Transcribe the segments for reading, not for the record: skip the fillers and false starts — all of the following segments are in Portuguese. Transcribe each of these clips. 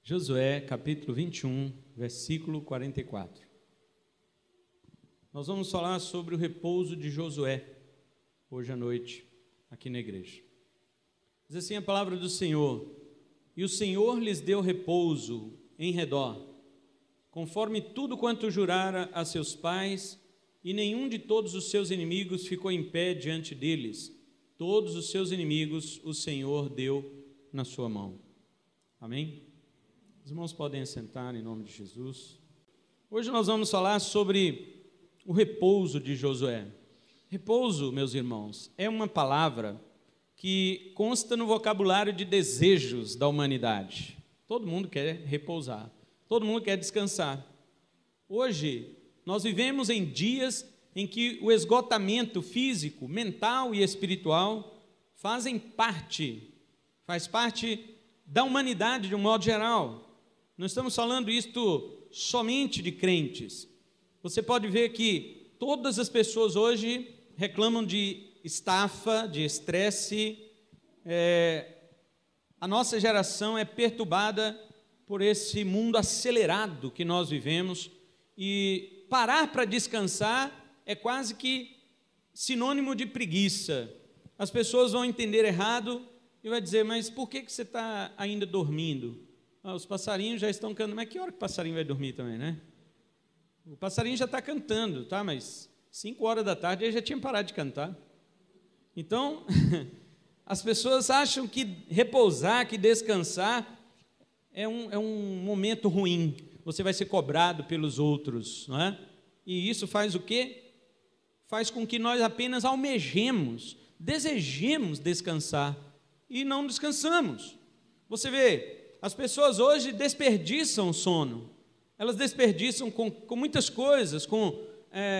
Josué, capítulo 21, versículo 44. Nós vamos falar sobre o repouso de Josué, hoje à noite, aqui na igreja. Diz assim a palavra do Senhor: e o Senhor lhes deu repouso em redor, conforme tudo quanto jurara a seus pais, e nenhum de todos os seus inimigos ficou em pé diante deles. Todos os seus inimigos o Senhor deu na sua mão. Amém? Os irmãos podem assentar em nome de Jesus. Hoje nós vamos falar sobre o repouso de Josué. Repouso, meus irmãos, é uma palavra que consta no vocabulário de desejos da humanidade. Todo mundo quer repousar, todo mundo quer descansar. Hoje, nós vivemos em dias em que o esgotamento físico, mental e espiritual faz parte da humanidade de um modo geral. Não estamos falando isto somente de crentes. Você pode ver que todas as pessoas hoje reclamam de estafa, de estresse. A nossa geração é perturbada por esse mundo acelerado que nós vivemos, e parar para descansar é quase que sinônimo de preguiça. As pessoas vão entender errado e vai dizer: mas por que você está ainda dormindo? Os passarinhos já estão cantando. Mas que hora que o passarinho vai dormir também, né? O passarinho já está cantando, tá? Mas 5 horas da tarde ele já tinha parado de cantar. Então, as pessoas acham que repousar, que descansar é um momento ruim. Você vai ser cobrado pelos outros, não é? E isso faz o quê? Faz com que nós apenas almejemos, desejemos descansar e não descansamos. Você vê, as pessoas hoje desperdiçam o sono. Elas desperdiçam com muitas coisas, com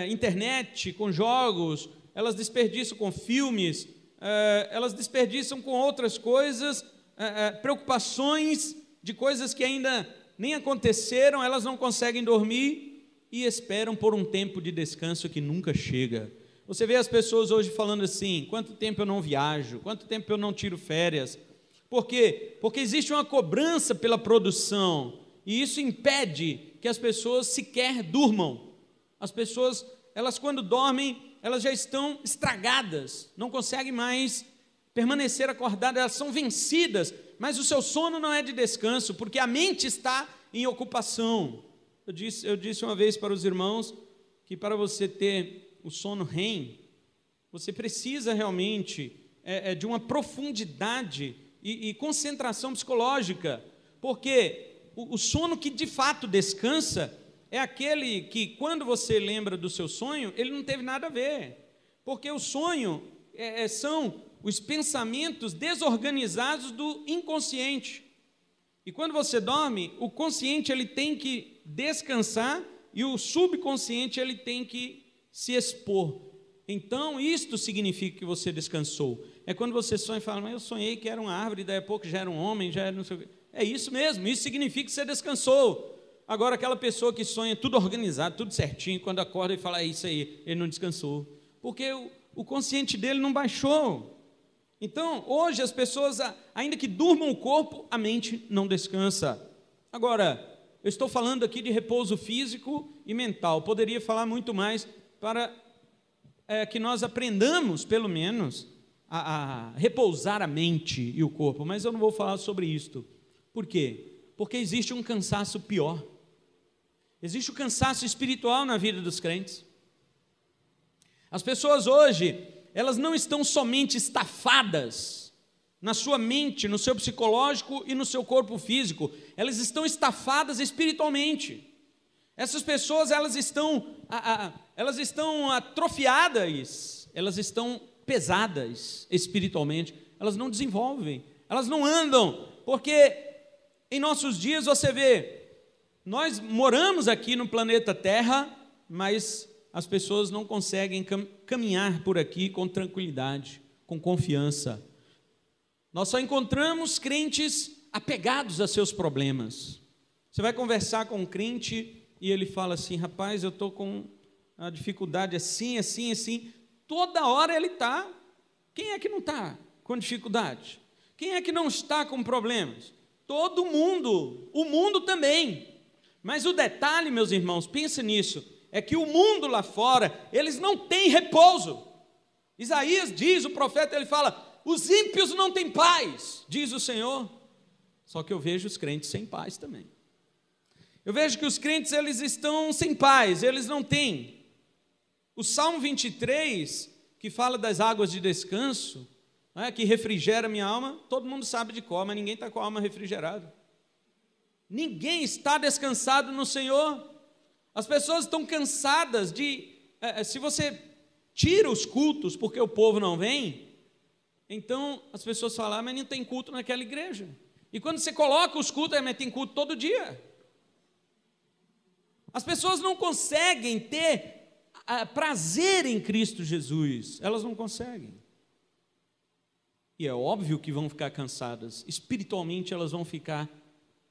internet, com jogos, elas desperdiçam com filmes, elas desperdiçam com outras coisas, preocupações de coisas que ainda nem aconteceram. Elas não conseguem dormir e esperam por um tempo de descanso que nunca chega. Você vê as pessoas hoje falando assim: quanto tempo eu não viajo, quanto tempo eu não tiro férias. Por quê? Porque existe uma cobrança pela produção, e isso impede que as pessoas sequer durmam. As pessoas, elas quando dormem, elas já estão estragadas, não conseguem mais permanecer acordadas, elas são vencidas, mas o seu sono não é de descanso, porque a mente está em ocupação. Eu disse uma vez para os irmãos que para você ter o sono REM, você precisa realmente de uma profundidade e concentração psicológica, porque o sono que de fato descansa é aquele que, quando você lembra do seu sonho, ele não teve nada a ver, porque o sonho são os pensamentos desorganizados do inconsciente, e quando você dorme, o consciente ele tem que descansar e o subconsciente ele tem que se expor. Então, isto significa que você descansou. É quando você sonha e fala: mas eu sonhei que era uma árvore, daí a pouco já era um homem, já era não sei o quê. É isso mesmo, isso significa que você descansou. Agora, aquela pessoa que sonha tudo organizado, tudo certinho, quando acorda e fala: é isso aí, ele não descansou, porque o consciente dele não baixou. Então, hoje as pessoas, ainda que durmam o corpo, a mente não descansa. Agora, eu estou falando aqui de repouso físico e mental. Poderia falar muito mais para que nós aprendamos, pelo menos, a repousar a mente e o corpo, mas eu não vou falar sobre isto. Por quê? Porque existe um cansaço pior. Existe o cansaço espiritual na vida dos crentes. As pessoas hoje, elas não estão somente estafadas na sua mente, no seu psicológico e no seu corpo físico, elas estão estafadas espiritualmente. Essas pessoas, elas estão atrofiadas, elas estão pesadas espiritualmente, elas não desenvolvem, elas não andam, porque em nossos dias você vê, nós moramos aqui no planeta Terra, mas as pessoas não conseguem caminhar por aqui com tranquilidade, com confiança. Nós só encontramos crentes apegados a seus problemas. Você vai conversar com um crente e ele fala assim: rapaz, eu estou com a dificuldade assim, assim, assim. Toda hora ele está. Quem é que não está com dificuldade? Quem é que não está com problemas? Todo mundo, o mundo também. Mas o detalhe, meus irmãos, pensa nisso, é que o mundo lá fora, eles não têm repouso. Isaías diz, o profeta, ele fala, os ímpios não têm paz, diz o Senhor. Só que eu vejo os crentes sem paz também. Eu vejo que os crentes, eles estão sem paz, eles não têm. O Salmo 23, que fala das águas de descanso, que refrigera minha alma, todo mundo sabe de cor, mas ninguém está com a alma refrigerada. Ninguém está descansado no Senhor. As pessoas estão cansadas de... se você tira os cultos porque o povo não vem, então as pessoas falam, mas não tem culto naquela igreja. E quando você coloca os cultos, mas tem culto todo dia. As pessoas não conseguem ter prazer em Cristo Jesus. Elas não conseguem. E é óbvio que vão ficar cansadas. Espiritualmente elas vão ficar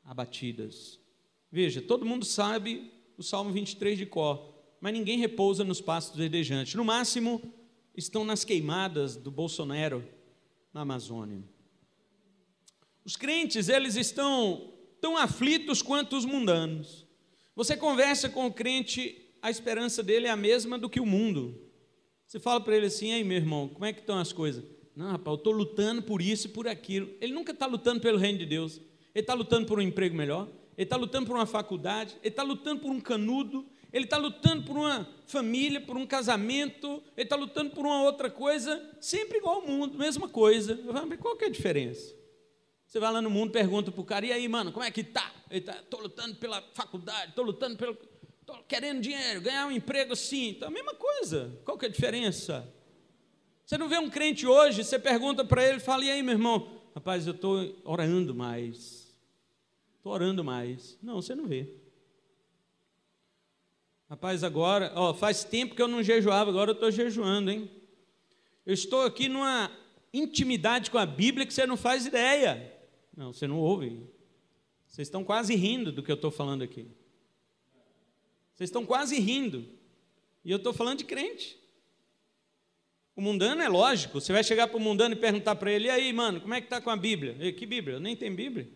abatidas. Veja, todo mundo sabe o Salmo 23 de cor, mas ninguém repousa nos pastos verdejantes. No máximo, estão nas queimadas do Bolsonaro, na Amazônia. Os crentes, eles estão tão aflitos quanto os mundanos. Você conversa com o crente, a esperança dele é a mesma do que o mundo. Você fala para ele assim, aí meu irmão, como é que estão as coisas? Não, rapaz, eu estou lutando por isso e por aquilo. Ele nunca está lutando pelo reino de Deus. Ele está lutando por um emprego melhor, ele está lutando por uma faculdade, ele está lutando por um canudo, ele está lutando por uma família, por um casamento, ele está lutando por uma outra coisa, sempre igual ao mundo, mesma coisa. Qual que é a diferença? Você vai lá no mundo, pergunta para o cara, e aí, mano, como é que está? Ele está, estou lutando pela faculdade, estou lutando pelo... Estou querendo dinheiro, ganhar um emprego assim. Então, a mesma coisa. Qual que é a diferença? Você não vê um crente hoje, você pergunta para ele, fala, e aí, meu irmão? Rapaz, eu estou orando mais. Estou orando mais. Não, você não vê. Rapaz, agora, faz tempo que eu não jejuava, agora eu estou jejuando, hein? Eu estou aqui numa intimidade com a Bíblia que você não faz ideia. Não, você não ouve. Vocês estão quase rindo do que eu estou falando aqui. Vocês estão quase rindo. E eu estou falando de crente. O mundano é lógico. Você vai chegar para o mundano e perguntar para ele, e aí, mano, como é que está com a Bíblia? Que Bíblia? Eu nem tenho Bíblia.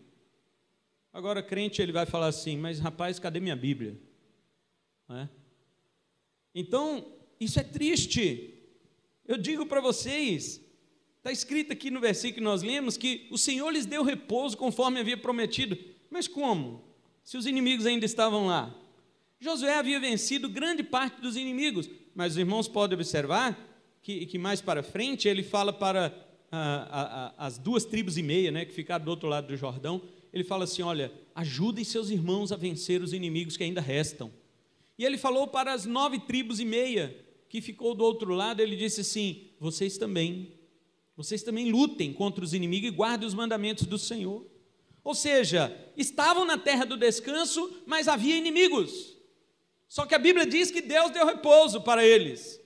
Agora, crente, ele vai falar assim, mas rapaz, cadê minha Bíblia? Então, isso é triste. Eu digo para vocês, está escrito aqui no versículo que nós lemos, que o Senhor lhes deu repouso conforme havia prometido. Mas como? Se os inimigos ainda estavam lá. Josué havia vencido grande parte dos inimigos, mas os irmãos podem observar que mais para frente ele fala para as 2,5 tribos, que ficaram do outro lado do Jordão, ele fala assim, olha, ajudem seus irmãos a vencer os inimigos que ainda restam. E ele falou para as 9,5 tribos que ficou do outro lado, ele disse assim, vocês também lutem contra os inimigos e guardem os mandamentos do Senhor. Ou seja, estavam na terra do descanso, mas havia inimigos. Só que a Bíblia diz que Deus deu repouso para eles.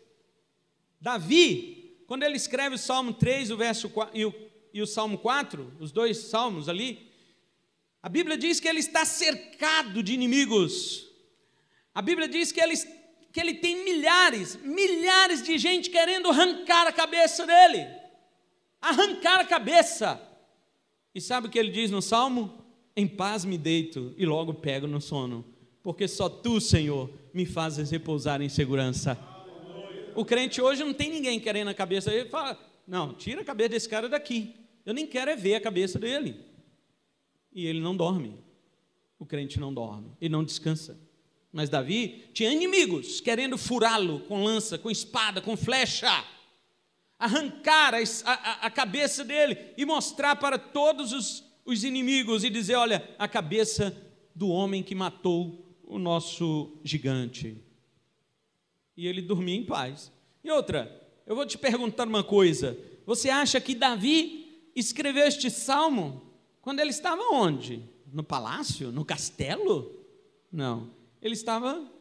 Davi, quando ele escreve o Salmo 3, o verso 4, e o Salmo 4, os dois salmos ali, a Bíblia diz que ele está cercado de inimigos. A Bíblia diz que ele tem milhares de gente querendo arrancar a cabeça dele. Arrancar a cabeça. E sabe o que ele diz no Salmo? Em paz me deito e logo pego no sono, porque só tu, Senhor, me fazes repousar em segurança. O crente hoje não tem ninguém querendo a cabeça dele, fala, não, tira a cabeça desse cara daqui, eu nem quero é ver a cabeça dele. E ele não dorme, o crente não dorme, ele não descansa. Mas Davi tinha inimigos querendo furá-lo com lança, com espada, com flecha, arrancar a cabeça dele e mostrar para todos os inimigos e dizer, olha, a cabeça do homem que matou o nosso gigante. E ele dormia em paz. E outra, eu vou te perguntar uma coisa, você acha que Davi escreveu este salmo quando ele estava onde? No palácio? No castelo? Não, ele estava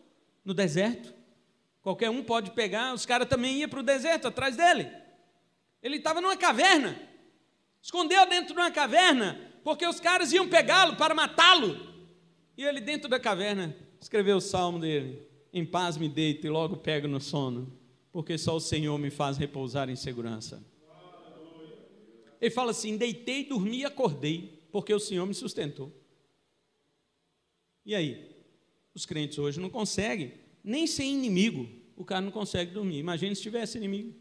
no deserto. Qualquer um pode pegar, os caras também iam para o deserto atrás dele. Ele estava numa caverna, escondeu dentro de uma caverna, porque os caras iam pegá-lo para matá-lo. E ele dentro da caverna escreveu o salmo dele, em paz me deito e logo pego no sono, porque só o Senhor me faz repousar em segurança. Ele fala assim, deitei, dormi e acordei. porque o Senhor me sustentou. E aí? Os crentes hoje não conseguem, nem sem inimigo, o cara não consegue dormir. Imagina se tivesse inimigo.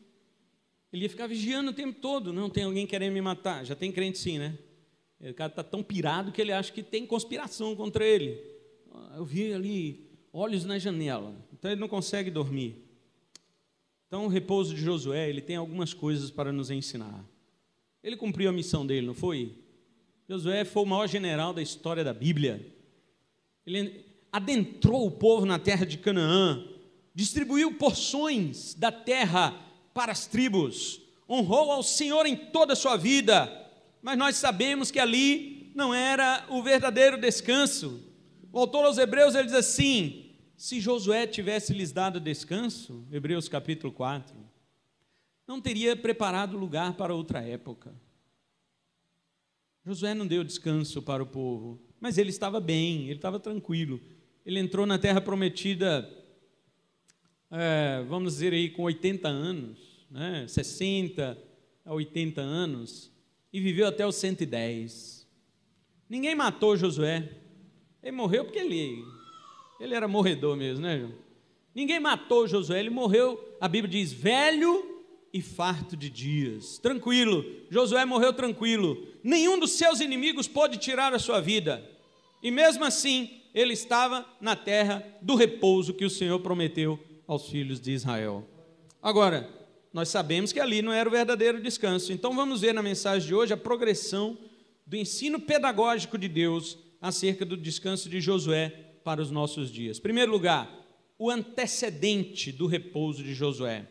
Ele ia ficar vigiando o tempo todo. Não, tem alguém querendo me matar. Já tem crente sim, né? O cara está tão pirado que ele acha que tem conspiração contra ele. Eu vi ali olhos na janela. Então ele não consegue dormir. Então o repouso de Josué, ele tem algumas coisas para nos ensinar. Ele cumpriu a missão dele, não foi? Josué foi o maior general da história da Bíblia. Ele adentrou o povo na terra de Canaã, distribuiu porções da terra para as tribos, honrou ao Senhor em toda a sua vida, mas nós sabemos que ali não era o verdadeiro descanso. O autor aos Hebreus, ele diz assim: se Josué tivesse lhes dado descanso, Hebreus capítulo 4, não teria preparado lugar para outra época. Josué não deu descanso para o povo, mas ele estava bem, ele estava tranquilo. Ele entrou na terra prometida, vamos dizer aí, com 80 anos, né? 60 a 80 anos, e viveu até os 110. Ninguém matou Josué. Ele morreu porque ele era morredor mesmo, né, João? Ninguém matou Josué, ele morreu, a Bíblia diz, velho e farto de dias, tranquilo. Josué morreu tranquilo. Nenhum dos seus inimigos pôde tirar a sua vida. E mesmo assim, ele estava na terra do repouso que o Senhor prometeu aos filhos de Israel. Agora, nós sabemos que ali não era o verdadeiro descanso. Então vamos ver na mensagem de hoje a progressão do ensino pedagógico de Deus acerca do descanso de Josué para os nossos dias. Em primeiro lugar, o antecedente do repouso de Josué.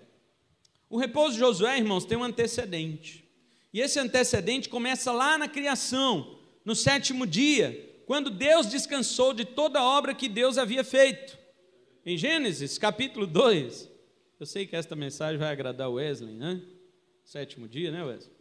O repouso de Josué, irmãos, tem um antecedente. E esse antecedente começa lá na criação, no 7º dia, quando Deus descansou de toda a obra que Deus havia feito. Em Gênesis, capítulo 2, eu sei que esta mensagem vai agradar o Wesley, né? 7º dia, né, Wesley?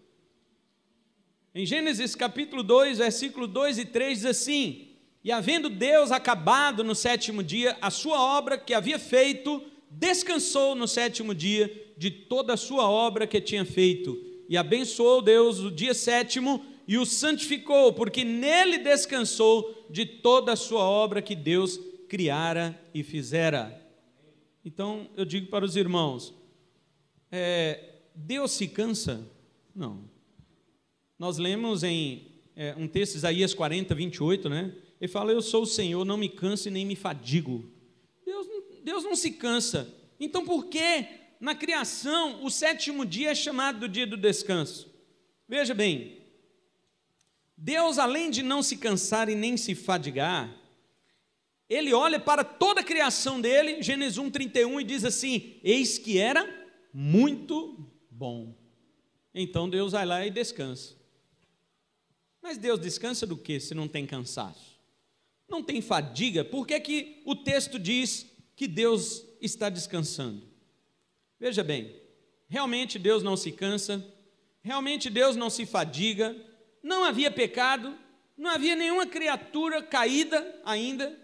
Em Gênesis, capítulo 2, versículo 2 e 3, diz assim: e havendo Deus acabado no 7º dia a sua obra que havia feito, descansou no 7º dia de toda a sua obra que tinha feito, e abençoou Deus o dia 7º e o santificou, porque nele descansou de toda a sua obra que Deus criara e fizera. Então, eu digo para os irmãos, Deus se cansa? Não. Nós lemos em um texto, Isaías 40, 28, né? Ele fala, eu sou o Senhor, não me canso e nem me fadigo. Deus não se cansa. Então, por que na criação o 7º dia é chamado do dia do descanso? Veja bem, Deus, além de não se cansar e nem se fadigar, Ele olha para toda a criação dele, Gênesis 1, 31, e diz assim, eis que era muito bom. Então Deus vai lá e descansa. Mas Deus descansa do quê se não tem cansaço? Não tem fadiga? Por que que o texto diz que Deus está descansando? Veja bem, realmente Deus não se cansa, realmente Deus não se fadiga, não havia pecado, não havia nenhuma criatura caída ainda,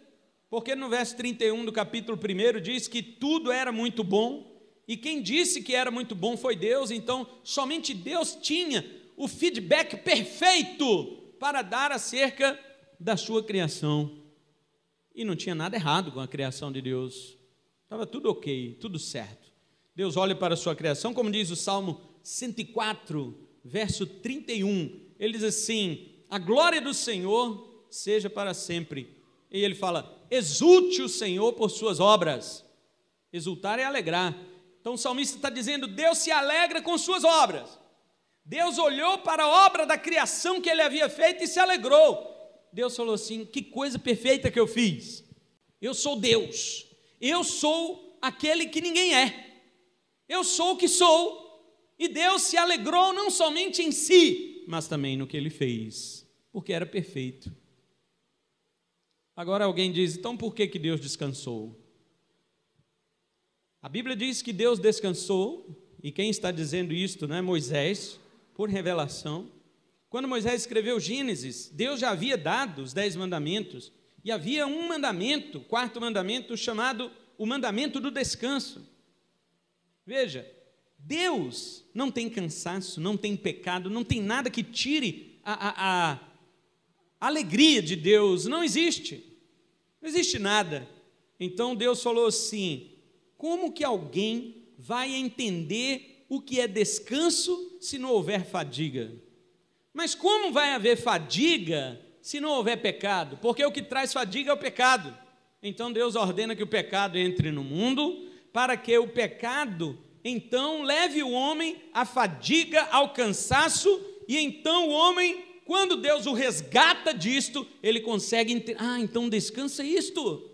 porque no verso 31 do capítulo 1 diz que tudo era muito bom, e quem disse que era muito bom foi Deus. Então somente Deus tinha o feedback perfeito para dar acerca da sua criação, e não tinha nada errado com a criação de Deus, estava tudo ok, tudo certo. Deus olha para a sua criação, como diz o Salmo 104, verso 31, ele diz assim, a glória do Senhor seja para sempre, e ele fala, exulte o Senhor por suas obras. Exultar é alegrar. Então o salmista está dizendo, Deus se alegra com suas obras. Deus olhou para a obra da criação que ele havia feito e se alegrou. Deus falou assim, que coisa perfeita que eu fiz. Eu sou Deus, eu sou aquele que ninguém é, eu sou o que sou. E Deus se alegrou não somente em si, mas também no que ele fez, porque era perfeito. Agora alguém diz, então por que Deus descansou? A Bíblia diz que Deus descansou, e quem está dizendo isto, né? Moisés, por revelação. Quando Moisés escreveu Gênesis, Deus já havia dado os 10 mandamentos, e havia um mandamento, 4º mandamento, chamado o mandamento do descanso. Veja, Deus não tem cansaço, não tem pecado, não tem nada que tire a alegria de Deus, não existe nada. Então Deus falou assim: como que alguém vai entender o que é descanso se não houver fadiga? Mas como vai haver fadiga se não houver pecado? Porque o que traz fadiga é o pecado. Então Deus ordena que o pecado entre no mundo, para que o pecado então leve o homem à fadiga, ao cansaço, e então o homem, quando Deus o resgata disto, ele consegue entender: então descansa isto.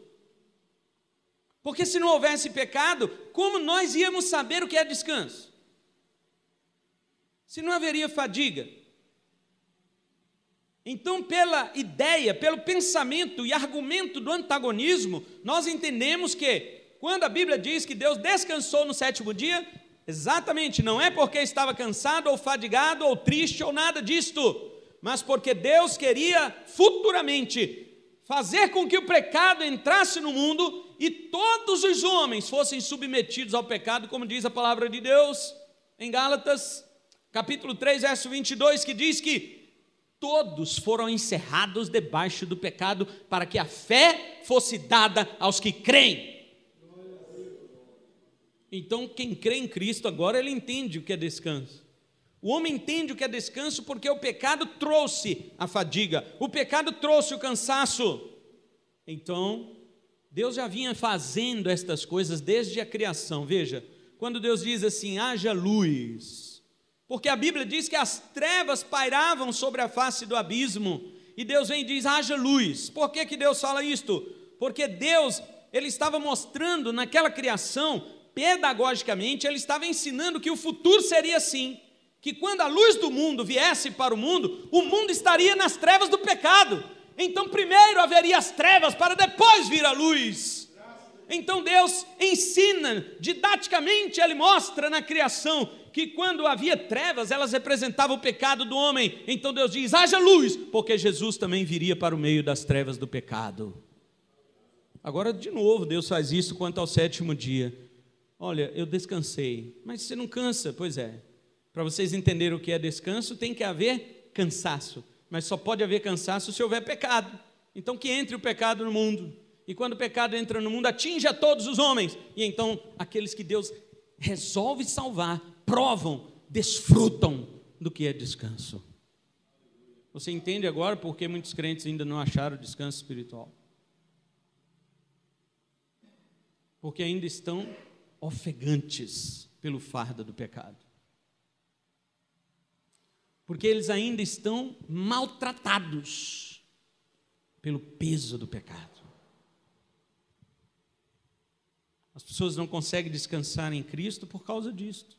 Porque se não houvesse pecado, como nós íamos saber o que é descanso? Se não haveria fadiga. Então, pela ideia, pelo pensamento e argumento do antagonismo, nós entendemos que, quando a Bíblia diz que Deus descansou no sétimo dia, exatamente, não é porque estava cansado, ou fadigado, ou triste, ou nada disto, mas porque Deus queria futuramente fazer com que o pecado entrasse no mundo e todos os homens fossem submetidos ao pecado, como diz a palavra de Deus em Gálatas, capítulo 3, verso 22, que diz que todos foram encerrados debaixo do pecado, para que a fé fosse dada aos que creem. Então, quem crê em Cristo agora, ele entende o que é descanso. O homem entende o que é descanso porque o pecado trouxe a fadiga, o pecado trouxe o cansaço. Então, Deus já vinha fazendo estas coisas desde a criação. Veja, quando Deus diz assim: haja luz, porque a Bíblia diz que as trevas pairavam sobre a face do abismo, e Deus vem e diz: haja luz. Por que que Deus fala isto? Porque Deus, ele estava mostrando naquela criação, pedagogicamente, ele estava ensinando que o futuro seria assim, que quando a luz do mundo viesse para o mundo estaria nas trevas do pecado. Então primeiro haveria as trevas, para depois vir a luz. Então Deus ensina, didaticamente ele mostra na criação, que quando havia trevas, elas representavam o pecado do homem. Então Deus diz: haja luz, porque Jesus também viria para o meio das trevas do pecado. Agora de novo Deus faz isso quanto ao sétimo dia. Olha, eu descansei, mas você não cansa? Pois é, para vocês entenderem o que é descanso, tem que haver cansaço, mas só pode haver cansaço se houver pecado. Então que entre o pecado no mundo, e quando o pecado entra no mundo, atinge a todos os homens, e então aqueles que Deus resolve salvar, provam, desfrutam do que é descanso. Você entende agora porque muitos crentes ainda não acharam descanso espiritual? Porque ainda estão ofegantes pelo fardo do pecado. Porque eles ainda estão maltratados pelo peso do pecado. As pessoas não conseguem descansar em Cristo por causa disto.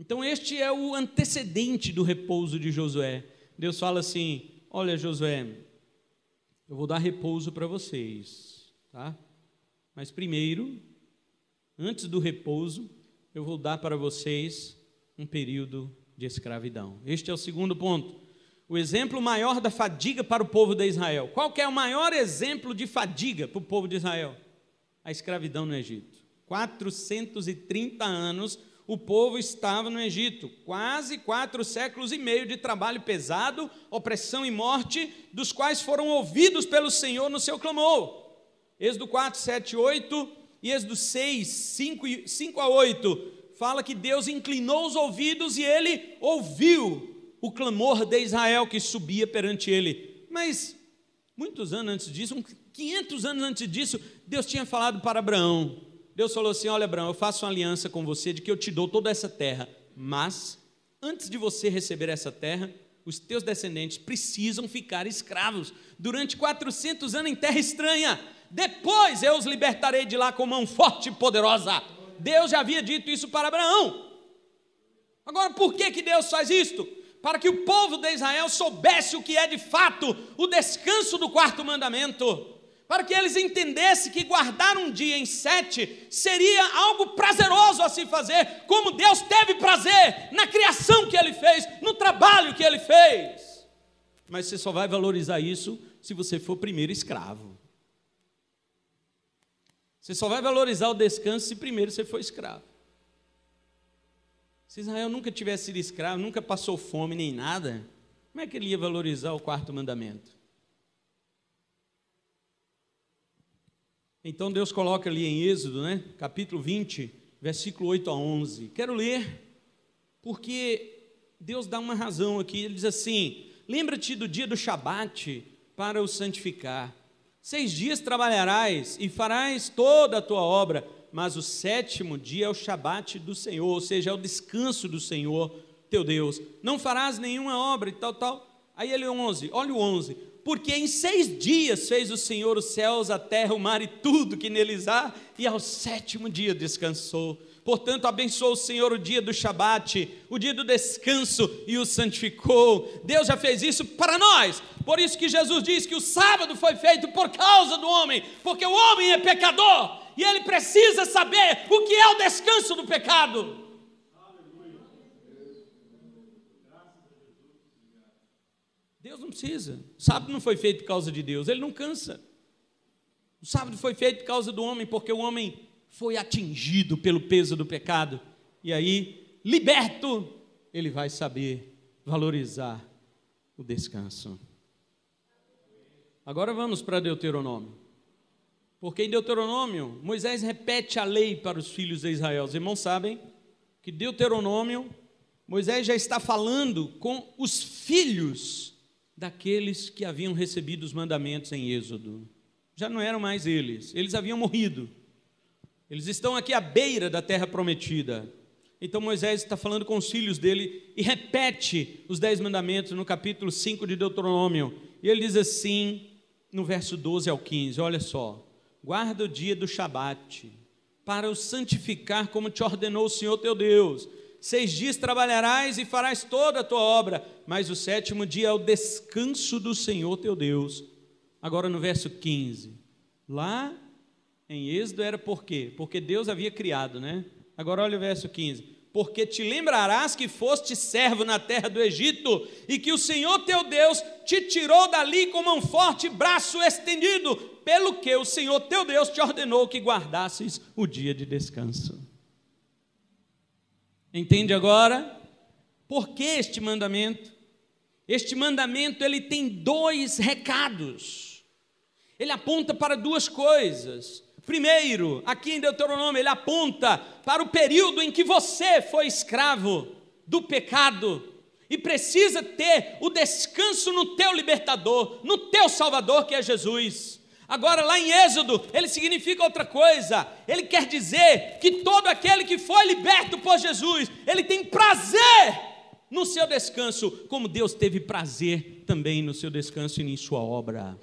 Então este é o antecedente do repouso de Josué. Deus fala assim: olha, Josué, eu vou dar repouso para vocês, tá? Mas primeiro, antes do repouso, eu vou dar para vocês um período de escravidão. Este é o segundo ponto. O exemplo maior da fadiga para o povo de Israel. Qual que é o maior exemplo de fadiga para o povo de Israel? A escravidão no Egito. 430 anos o povo estava no Egito, quase 4 séculos e meio de trabalho pesado, opressão e morte, dos quais foram ouvidos pelo Senhor no seu clamor. Êxodo 4, 7, 8 e Êxodo 6, 5 a 8, fala que Deus inclinou os ouvidos e ele ouviu o clamor de Israel que subia perante ele. Mas muitos anos antes disso, 500 anos antes disso, Deus tinha falado para Abraão. Deus falou assim: olha, Abraão, eu faço uma aliança com você de que eu te dou toda essa terra, mas antes de você receber essa terra, os teus descendentes precisam ficar escravos durante 400 anos em terra estranha. Depois eu os libertarei de lá com mão forte e poderosa. Deus já havia dito isso para Abraão. Agora, por que Deus faz isto? Para que o povo de Israel soubesse o que é de fato o descanso do quarto mandamento, para que eles entendessem que guardar um dia em 7 seria algo prazeroso a se fazer, como Deus teve prazer na criação que Ele fez, no trabalho que Ele fez. Mas você só vai valorizar isso se você for primeiro escravo. Você só vai valorizar o descanso se primeiro você for escravo. Se Israel nunca tivesse sido escravo, nunca passou fome nem nada, como é que ele ia valorizar o quarto mandamento? Então Deus coloca ali em Êxodo, capítulo 20, versículo 8 a 11. Quero ler, porque Deus dá uma razão aqui. Ele diz assim: lembra-te do dia do Shabat para o santificar. 6 dias trabalharás e farás toda a tua obra, mas o 7º dia é o Shabat do Senhor, ou seja, é o descanso do Senhor teu Deus. Não farás nenhuma obra e tal. Aí ele 11, olha o 11. Porque em 6 dias fez o Senhor os céus, a terra, o mar e tudo que neles há, e ao 7º dia descansou. Portanto, abençoou o Senhor o dia do Shabat, o dia do descanso, e o santificou. Deus já fez isso para nós. Por isso que Jesus diz que o sábado foi feito por causa do homem, porque o homem é pecador, e ele precisa saber o que é o descanso do pecado. Deus não precisa. O sábado não foi feito por causa de Deus, ele não cansa. O sábado foi feito por causa do homem, porque o homem foi atingido pelo peso do pecado, e aí, liberto, ele vai saber valorizar o descanso. Agora vamos para Deuteronômio, porque em Deuteronômio, Moisés repete a lei para os filhos de Israel. Os irmãos sabem que Deuteronômio, Moisés já está falando com os filhos daqueles que haviam recebido os mandamentos em Êxodo. Já não eram mais eles haviam morrido. Eles estão aqui à beira da terra prometida. Então Moisés está falando com os filhos dele e repete os 10 mandamentos no capítulo 5 de Deuteronômio. E ele diz assim, no verso 12 ao 15, olha só: guarda o dia do Shabat, para o santificar como te ordenou o Senhor teu Deus. 6 dias trabalharás e farás toda a tua obra, mas o 7º dia é o descanso do Senhor teu Deus. Agora no verso 15, lá em Êxodo era por quê? Porque Deus havia criado, Agora olha o verso 15. Porque te lembrarás que foste servo na terra do Egito, e que o Senhor teu Deus te tirou dali com mão forte e braço estendido, pelo que o Senhor teu Deus te ordenou que guardasses o dia de descanso. Entende agora? Por que este mandamento? Este mandamento, ele tem 2 recados. Ele aponta para 2 coisas. Primeiro, aqui em Deuteronômio, ele aponta para o período em que você foi escravo do pecado e precisa ter o descanso no teu libertador, no teu salvador, que é Jesus. Agora lá em Êxodo, ele significa outra coisa. Ele quer dizer que todo aquele que foi liberto por Jesus, ele tem prazer no seu descanso, como Deus teve prazer também no seu descanso e em sua obra.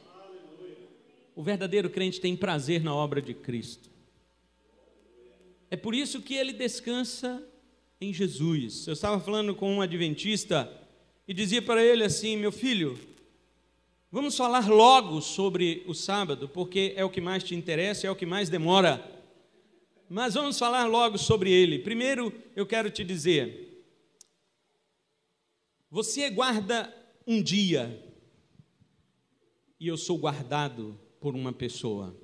O verdadeiro crente tem prazer na obra de Cristo. É por isso que ele descansa em Jesus. Eu estava falando com um adventista e dizia para ele assim: meu filho, vamos falar logo sobre o sábado, porque é o que mais te interessa, é o que mais demora. Mas vamos falar logo sobre ele. Primeiro, eu quero te dizer, você guarda um dia, e eu sou guardado por uma pessoa.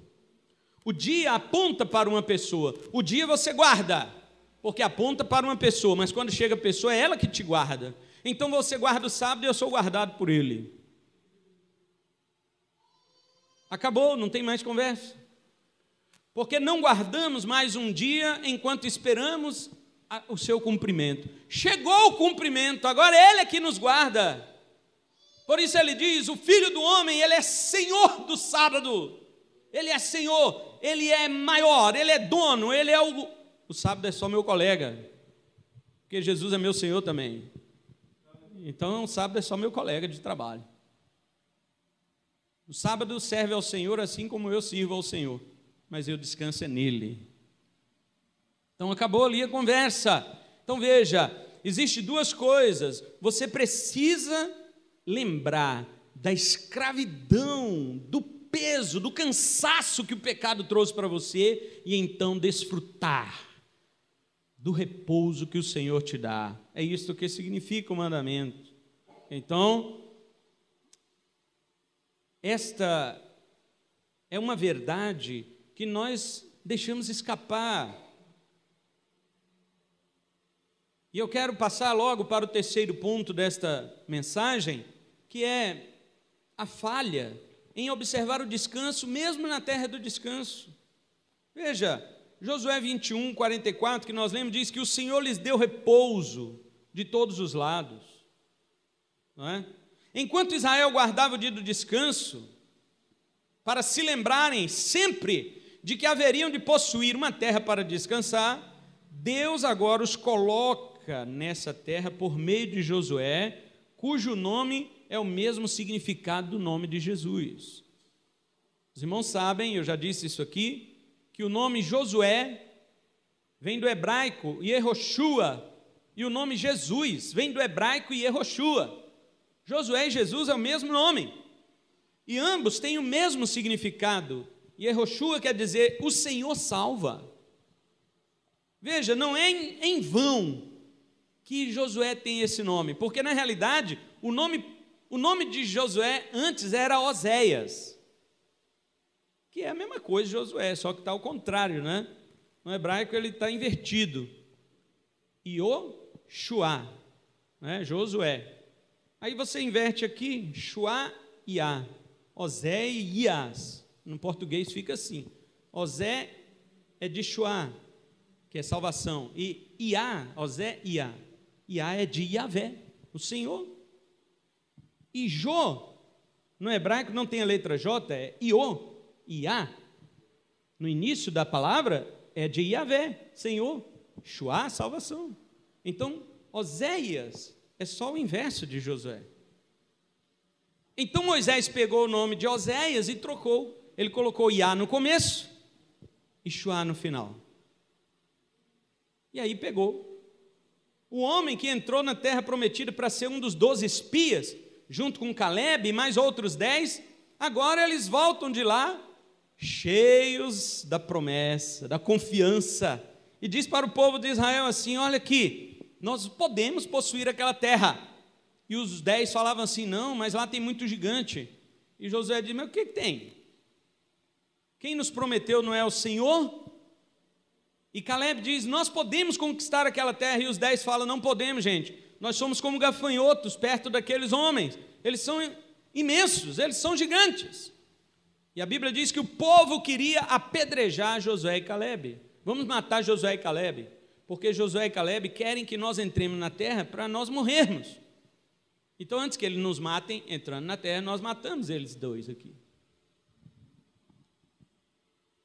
O dia aponta para uma pessoa. O dia você guarda, porque aponta para uma pessoa, mas quando chega a pessoa, é ela que te guarda. Então você guarda o sábado e eu sou guardado por ele. Acabou, não tem mais conversa. Porque não guardamos mais um dia enquanto esperamos o seu cumprimento. Chegou o cumprimento, agora ele é que nos guarda. Por isso ele diz: o Filho do Homem, ele é Senhor do sábado. Ele é Senhor, ele é maior, ele é dono, ele é o sábado é só meu colega, porque Jesus é meu Senhor também. Então o sábado é só meu colega de trabalho. O sábado serve ao Senhor assim como eu sirvo ao Senhor, mas eu descanso nele. Então acabou ali a conversa. Então veja, existem 2 coisas. Você precisa lembrar da escravidão, do peso, do cansaço que o pecado trouxe para você, e então desfrutar do repouso que o Senhor te dá. É isso que significa o mandamento. Então, esta é uma verdade que nós deixamos escapar. E eu quero passar logo para o terceiro ponto desta mensagem, que é a falha em observar o descanso, mesmo na terra do descanso. Veja, Josué 21, 44, que nós lemos, diz que o Senhor lhes deu repouso de todos os lados, não é? Enquanto Israel guardava o dia do descanso, para se lembrarem sempre de que haveriam de possuir uma terra para descansar, Deus agora os coloca nessa terra por meio de Josué, cujo nome é o mesmo significado do nome de Jesus. Os irmãos sabem, eu já disse isso aqui, que o nome Josué vem do hebraico Yehoshua, e o nome Jesus vem do hebraico Yehoshua. Josué e Jesus é o mesmo nome, e ambos têm o mesmo significado. Yehoshua quer dizer o Senhor salva. Veja, não é em vão que Josué tem esse nome, porque na realidade o nome de Josué antes era Oséias, que é a mesma coisa de Josué, só que está ao contrário, né? No hebraico ele está invertido. Ioshua, né? Josué. Aí você inverte aqui, Shua e A, Osé e Ias. No português fica assim. Osé é de Shua, que é salvação, e Iá, Osé e Iá. Iá é de Yahvé, o Senhor. E Jô, no hebraico não tem a letra J, é Iô, Iá. No início da palavra é de Yahvé, Senhor. Shua, salvação. Então, Oséias é só o inverso de Josué. Então Moisés pegou o nome de Oséias e trocou. Ele colocou Iá no começo e Shua no final. E aí pegou. O homem que entrou na terra prometida para ser um dos 12 espias, junto com Caleb e mais outros 10, agora eles voltam de lá cheios da promessa, da confiança, e diz para o povo de Israel assim: olha aqui, nós podemos possuir aquela terra. E os 10 falavam assim: não, mas lá tem muito gigante. E Josué diz: mas o que tem? Quem nos prometeu não é o Senhor? E Caleb diz: nós podemos conquistar aquela terra. E os 10 falam: não podemos, gente, nós somos como gafanhotos perto daqueles homens, eles são imensos, eles são gigantes. E a Bíblia diz que o povo queria apedrejar Josué e Caleb. Vamos matar Josué e Caleb, porque Josué e Caleb querem que nós entremos na terra para nós morrermos. Então, antes que eles nos matem, entrando na terra, nós matamos eles dois aqui.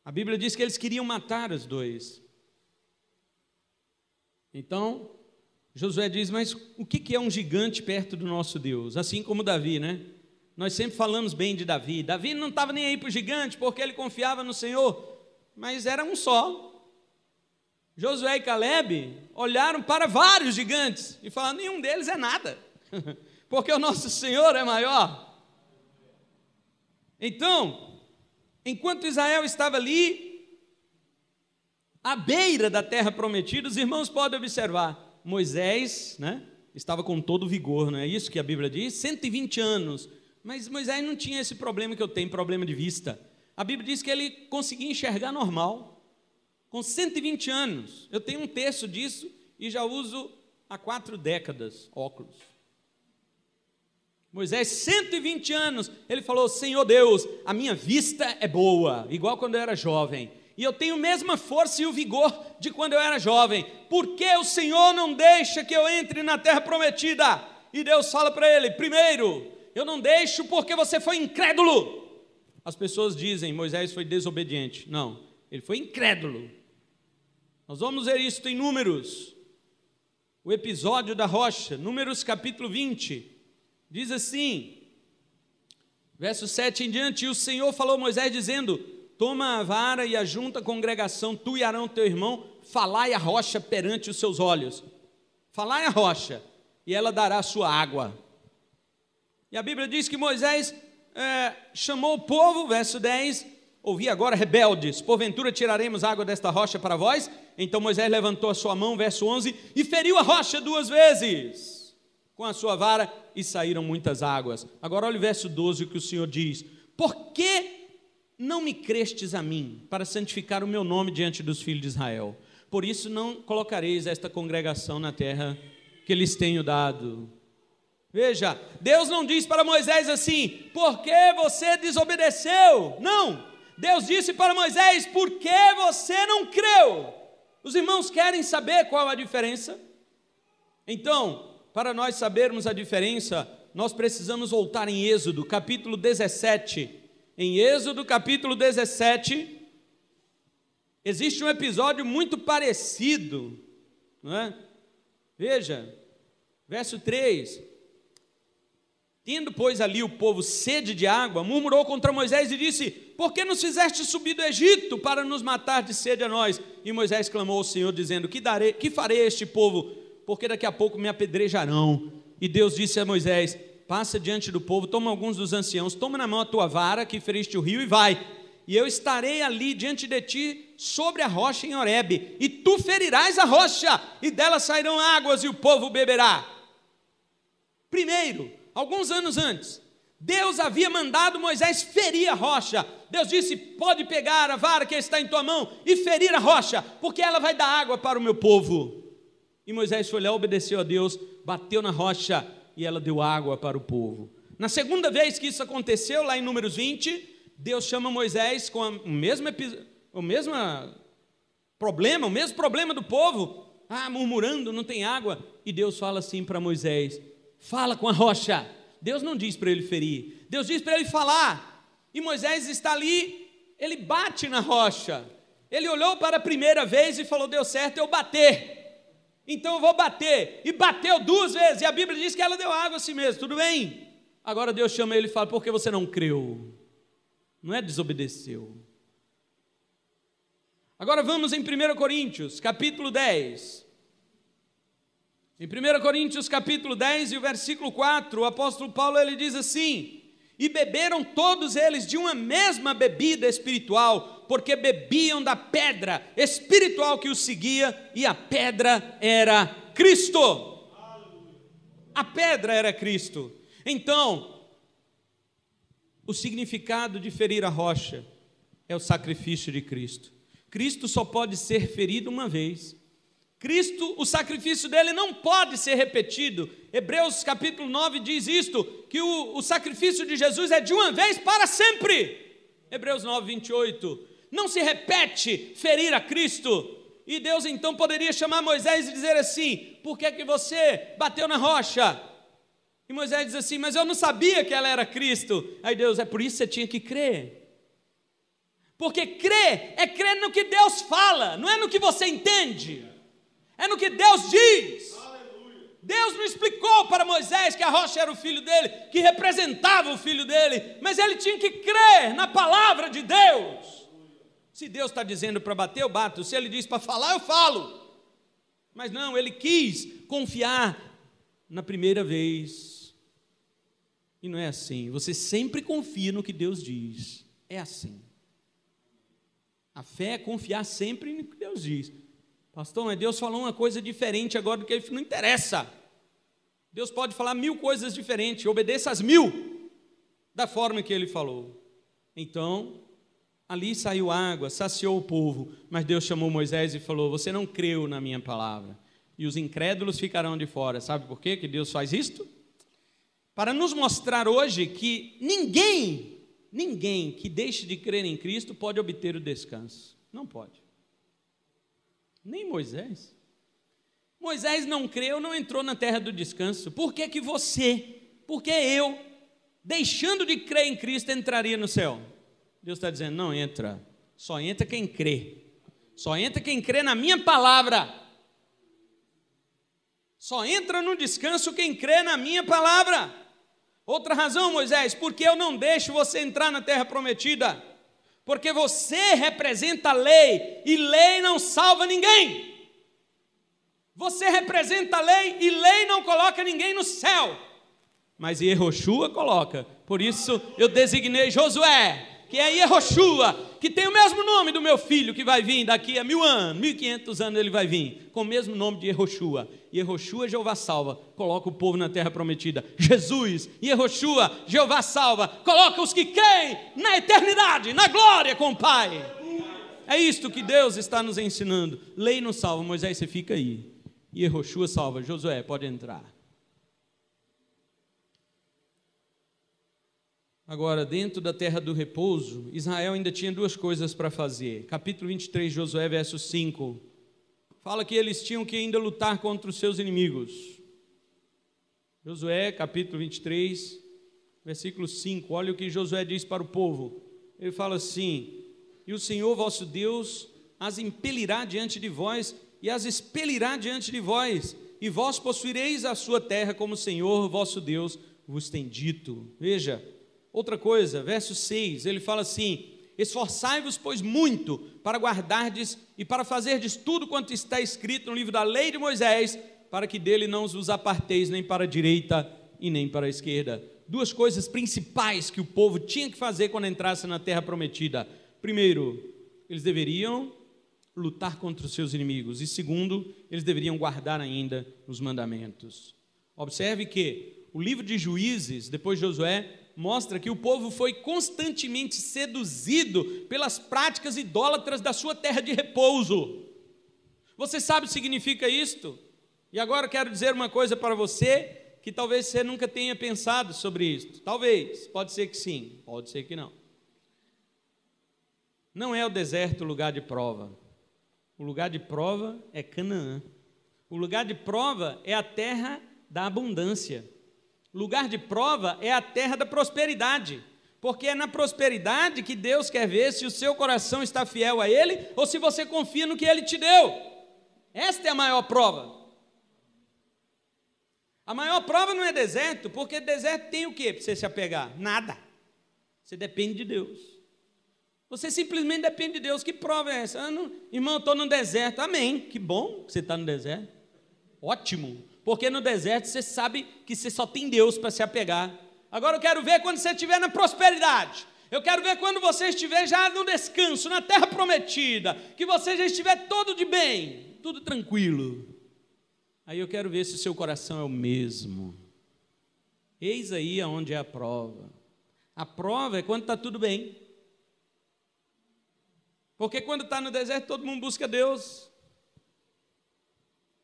A Bíblia diz que eles queriam matar os dois. Então, Josué diz: mas o que é um gigante perto do nosso Deus? Assim como Davi, né? Nós sempre falamos bem de Davi. Davi não estava nem aí para o gigante, porque ele confiava no Senhor, mas era um só. Josué e Caleb olharam para vários gigantes e falaram: nenhum deles é nada, porque o nosso Senhor é maior. Então, enquanto Israel estava ali, à beira da terra prometida, os irmãos podem observar, Moisés, né, estava com todo vigor, não é isso que a Bíblia diz? 120 anos, mas Moisés não tinha esse problema que eu tenho, problema de vista. A Bíblia diz que ele conseguia enxergar normal, com 120 anos. Eu tenho um texto disso e já uso há 4 décadas óculos. Moisés, 120 anos, ele falou: Senhor Deus, a minha vista é boa, igual quando eu era jovem, e eu tenho a mesma força e o vigor de quando eu era jovem, porque o Senhor não deixa que eu entre na terra prometida? E Deus fala para ele: primeiro, eu não deixo porque você foi incrédulo. As pessoas dizem: Moisés foi desobediente. Não, ele foi incrédulo. Nós vamos ver isso em Números, o episódio da rocha, Números capítulo 20, diz assim, verso 7 em diante: e o Senhor falou a Moisés dizendo: toma a vara e ajunta a congregação, tu e Arão teu irmão, falai a rocha perante os seus olhos. Falai a rocha, e ela dará a sua água. E a Bíblia diz que Moisés chamou o povo, verso 10, ouvi agora, rebeldes, porventura tiraremos água desta rocha para vós? Então Moisés levantou a sua mão, verso 11, e feriu a rocha 2 vezes com a sua vara, e saíram muitas águas. Agora olha o verso 12, o que o Senhor diz: por que não me crestes a mim, para santificar o meu nome diante dos filhos de Israel? Por isso não colocareis esta congregação na terra que lhes tenho dado. Veja, Deus não diz para Moisés assim, por que você desobedeceu? Não, Deus disse para Moisés, por que você não creu? Os irmãos querem saber qual a diferença? Então, para nós sabermos a diferença, nós precisamos voltar em Êxodo, capítulo 17. Em Êxodo, capítulo 17, existe um episódio muito parecido, não é? Veja, verso 3. Tendo, pois, ali o povo sede de água, murmurou contra Moisés e disse, por que nos fizeste subir do Egito para nos matar de sede a nós? E Moisés clamou ao Senhor, dizendo, que farei a este povo? Porque daqui a pouco me apedrejarão. E Deus disse a Moisés, passa diante do povo, toma alguns dos anciãos, toma na mão a tua vara que feriste o rio e vai. E eu estarei ali diante de ti sobre a rocha em Horebe, e tu ferirás a rocha, e dela sairão águas e o povo beberá. Primeiro, alguns anos antes, Deus havia mandado Moisés ferir a rocha. Deus disse, pode pegar a vara que está em tua mão e ferir a rocha, porque ela vai dar água para o meu povo. E Moisés foi lá, obedeceu a Deus, bateu na rocha e ela deu água para o povo. Na segunda vez que isso aconteceu, lá em Números 20, Deus chama Moisés com o mesmo problema do povo, murmurando, não tem água, e Deus fala assim para Moisés, fala com a rocha. Deus não diz para ele ferir, Deus diz para ele falar, e Moisés está ali, ele bate na rocha, ele olhou para a primeira vez e falou, deu certo eu bater, então eu vou bater, e bateu 2 vezes, e a Bíblia diz que ela deu água assim mesmo, tudo bem? Agora Deus chama ele e fala, por que você não creu? Não é desobedeceu. Agora vamos em 1 Coríntios, capítulo 10. Em 1 Coríntios, capítulo 10, e o versículo 4, o apóstolo Paulo, ele diz assim, e beberam todos eles de uma mesma bebida espiritual, porque bebiam da pedra espiritual que os seguia, e a pedra era Cristo. A pedra era Cristo. Então, o significado de ferir a rocha é o sacrifício de Cristo. Cristo só pode ser ferido uma vez. Cristo, o sacrifício dele não pode ser repetido. Hebreus capítulo 9 diz isto, que o sacrifício de Jesus é de uma vez para sempre. Hebreus 9, 28. Não se repete ferir a Cristo. E Deus então poderia chamar Moisés e dizer assim, por que você bateu na rocha? E Moisés diz assim, mas eu não sabia que ela era Cristo. Aí Deus, é por isso que você tinha que crer. Porque crer é crer no que Deus fala, não é no que você entende. É no que Deus diz. Aleluia. Deus não explicou para Moisés que a rocha era o filho dele, que representava o filho dele, mas ele tinha que crer na palavra de Deus. Se Deus está dizendo para bater, eu bato. Se ele diz para falar, eu falo. Mas não, ele quis confiar na primeira vez. E não é assim. Você sempre confia no que Deus diz. É assim. A fé é confiar sempre no que Deus diz. Pastor, mas Deus falou uma coisa diferente agora do que ele não interessa. Deus pode falar 1000 coisas diferentes, obedeça as 1000 da forma que ele falou. Então, ali saiu água, saciou o povo, mas Deus chamou Moisés e falou, você não creu na minha palavra, e os incrédulos ficarão de fora. Sabe por quê que Deus faz isto? Para nos mostrar hoje que ninguém que deixe de crer em Cristo pode obter o descanso. Não pode. Nem Moisés. Moisés não creu, não entrou na terra do descanso. Por que que você, por que eu, deixando de crer em Cristo, entraria no céu? Deus está dizendo, não entra. Só entra quem crê. Só entra quem crê na minha palavra. Só entra no descanso quem crê na minha palavra. Outra razão, Moisés, porque eu não deixo você entrar na terra prometida. Porque você representa a lei, e lei não salva ninguém. Você representa a lei, e lei não coloca ninguém no céu. Mas Yehoshua coloca. Por isso eu designei Josué, que é Yehoshua, que tem o mesmo nome do meu filho, que vai vir daqui a 1000 anos, 1500 anos ele vai vir, com o mesmo nome de Yehoshua. Yehoshua, Jeová salva, coloca o povo na terra prometida. Jesus, Yehoshua, Jeová salva, coloca os que creem na eternidade, na glória com o Pai. É isto que Deus está nos ensinando. Lei não salva, Moisés, você fica aí. Yehoshua salva, Josué, pode entrar. Agora, dentro da terra do repouso, Israel ainda tinha duas coisas para fazer. Capítulo 23, Josué, verso 5, fala que eles tinham que ainda lutar contra os seus inimigos. Josué, capítulo 23, versículo 5, olha o que Josué diz para o povo. Ele fala assim: e o Senhor vosso Deus as impelirá diante de vós e as expelirá diante de vós, e vós possuireis a sua terra como o Senhor vosso Deus vos tem dito. Veja, outra coisa, verso 6, ele fala assim: esforçai-vos, pois, muito para guardardes e para fazerdes tudo quanto está escrito no livro da lei de Moisés, para que dele não vos aparteis nem para a direita e nem para a esquerda. Duas coisas principais que o povo tinha que fazer quando entrasse na terra prometida. Primeiro, eles deveriam lutar contra os seus inimigos. E segundo, eles deveriam guardar ainda os mandamentos. Observe que o livro de Juízes, depois de Josué, mostra que o povo foi constantemente seduzido pelas práticas idólatras da sua terra de repouso. Você sabe o que significa isto? E agora eu quero dizer uma coisa para você, que talvez você nunca tenha pensado sobre isto. Talvez, pode ser que sim, pode ser que não. Não é o deserto o lugar de prova. O lugar de prova é Canaã. O lugar de prova é a terra da abundância. O lugar de prova é a terra da prosperidade. Porque é na prosperidade que Deus quer ver se o seu coração está fiel a Ele ou se você confia no que Ele te deu. Esta é a maior prova. A maior prova não é deserto, porque deserto tem o quê para você se apegar? Nada. Você depende de Deus. Você simplesmente depende de Deus. Que prova é essa? Irmão, eu estou no deserto. Amém. Que bom que você está no deserto. Ótimo. Porque no deserto você sabe que você só tem Deus para se apegar. Agora eu quero ver quando você estiver na prosperidade. Eu quero ver quando você estiver já no descanso, na terra prometida. Que você já estiver todo de bem, tudo tranquilo. Aí eu quero ver se o seu coração é o mesmo. Eis aí aonde é a prova. A prova é quando está tudo bem. Porque quando está no deserto, todo mundo busca Deus.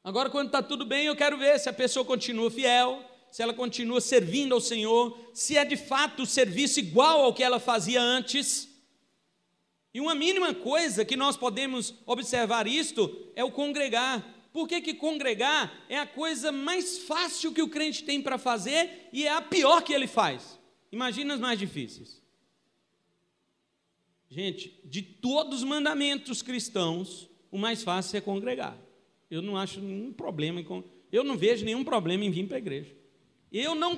Agora, quando está tudo bem, eu quero ver se a pessoa continua fiel, se ela continua servindo ao Senhor, se é de fato o serviço igual ao que ela fazia antes. E uma mínima coisa que nós podemos observar isto é o congregar. Por que congregar é a coisa mais fácil que o crente tem para fazer e é a pior que ele faz? Imagina as mais difíceis. Gente, de todos os mandamentos cristãos, o mais fácil é congregar. Eu não acho nenhum problema, eu não vejo nenhum problema em vir para a igreja. Eu não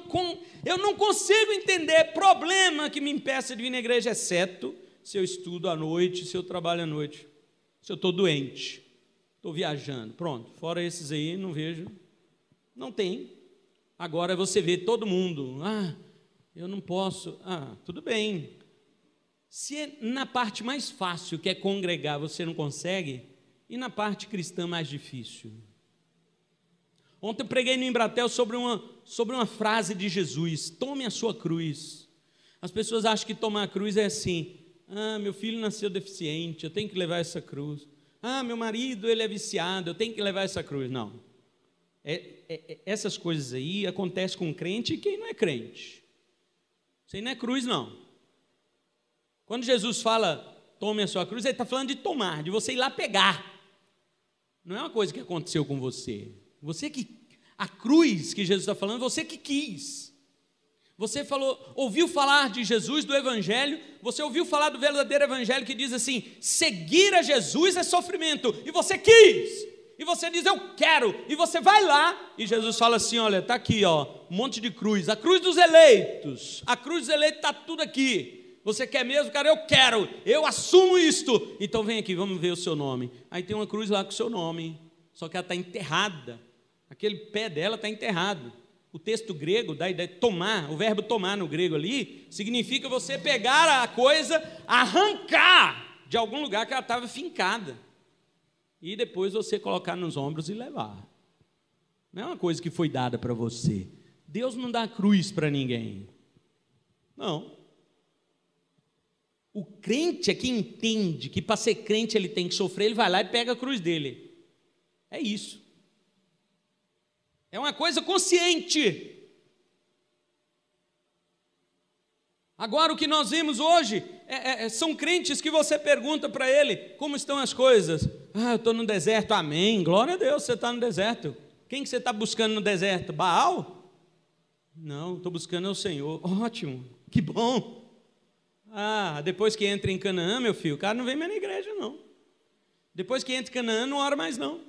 consigo entender problema que me impeça de vir na igreja, exceto se eu estudo à noite, se eu trabalho à noite, se eu estou doente, estou viajando, pronto. Fora esses aí, não vejo, não tem. Agora você vê todo mundo, eu não posso, tudo bem. Se na parte mais fácil, que é congregar, você não consegue, e na parte cristã mais difícil? Ontem eu preguei no Embratel sobre uma frase de Jesus: tome a sua cruz. As pessoas acham que tomar a cruz é assim: meu filho nasceu deficiente, eu tenho que levar essa cruz. Meu marido, ele é viciado, eu tenho que levar essa cruz. Não. Essas coisas aí acontecem com crente e quem não é crente. Isso aí não é cruz, não. Quando Jesus fala, tome a sua cruz, ele está falando de tomar, de você ir lá pegar. Não é uma coisa que aconteceu com você. A cruz que Jesus está falando, você que quis. Você ouviu falar de Jesus, do Evangelho, você ouviu falar do verdadeiro Evangelho que diz assim: seguir a Jesus é sofrimento, e você quis, e você diz eu quero, e você vai lá, e Jesus fala assim: olha, está aqui, um monte de cruz, a cruz dos eleitos, está tudo aqui. Você quer mesmo? Cara, eu quero, eu assumo isto. Então vem aqui, vamos ver o seu nome. Aí tem uma cruz lá com o seu nome, só que ela está enterrada, aquele pé dela está enterrado. O texto grego dá a ideia de tomar, o verbo tomar no grego ali, significa você pegar a coisa, arrancar de algum lugar que ela estava fincada, e depois você colocar nos ombros e levar. Não é uma coisa que foi dada para você. Deus não dá cruz para ninguém. Não. O crente é que entende que para ser crente ele tem que sofrer, ele vai lá e pega a cruz dele. É isso. É uma coisa consciente. Agora, o que nós vemos hoje são crentes que você pergunta para ele, como estão as coisas? Eu estou no deserto. Amém, glória a Deus, você está no deserto. Quem que você está buscando no deserto? Baal? Não, estou buscando o Senhor. Ótimo, que bom. Depois que entra em Canaã, meu filho, o cara não vem mais na igreja, não. Depois que entra em Canaã, não ora mais, não.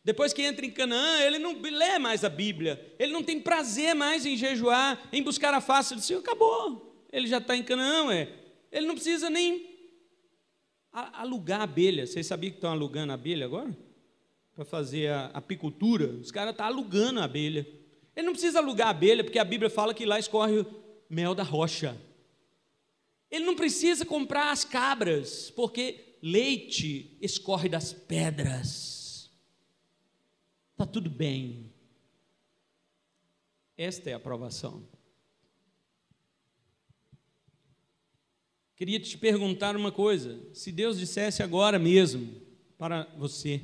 Depois que entra em Canaã, ele não lê mais a Bíblia. Ele não tem prazer mais em jejuar, em buscar a face do Senhor. Acabou. Ele já está em Canaã, Ele não precisa nem alugar abelha. Vocês sabiam que estão alugando abelha agora? Para fazer a apicultura. Os caras estão alugando a abelha. Ele não precisa alugar a abelha, porque a Bíblia fala que lá escorre o mel da rocha. Ele não precisa comprar as cabras, porque leite escorre das pedras. Está tudo bem. Esta é a aprovação. Queria te perguntar uma coisa. Se Deus dissesse agora mesmo para você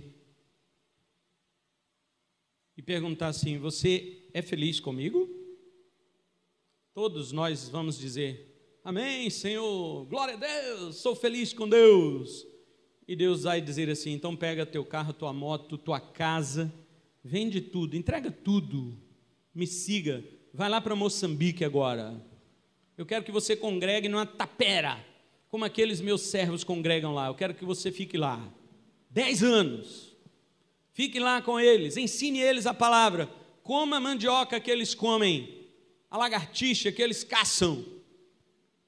e perguntar assim: você é feliz comigo? Todos nós vamos dizer: amém, Senhor, glória a Deus, sou feliz com Deus. E Deus vai dizer assim: então pega teu carro, tua moto, tua casa, vende tudo, entrega tudo, me siga, vai lá para Moçambique agora. Eu quero que você congregue numa tapera, como aqueles meus servos congregam lá. Eu quero que você fique lá 10 anos, fique lá com eles, ensine eles a palavra, coma a mandioca que eles comem, a lagartixa que eles caçam.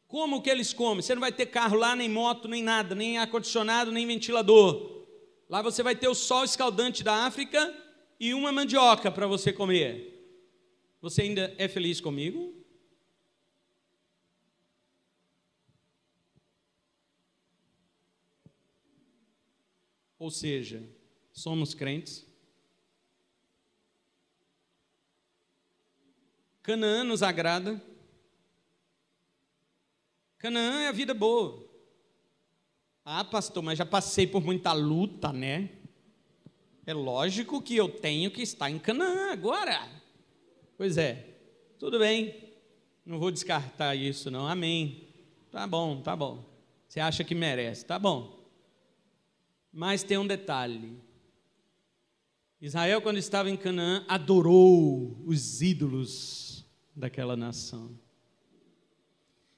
Como que eles comem? Você não vai ter carro lá, nem moto, nem nada, nem ar-condicionado, nem ventilador. Lá você vai ter o sol escaldante da África e uma mandioca para você comer. Você ainda é feliz comigo? Ou seja, somos crentes. Canaã nos agrada. Canaã é a vida boa. Pastor, mas já passei por muita luta, né? É lógico que eu tenho que estar em Canaã agora. Pois é, tudo bem. Não vou descartar isso, não. Amém. Tá bom, tá bom. Você acha que merece, tá bom. Mas tem um detalhe. Israel, quando estava em Canaã, adorou os ídolos daquela nação.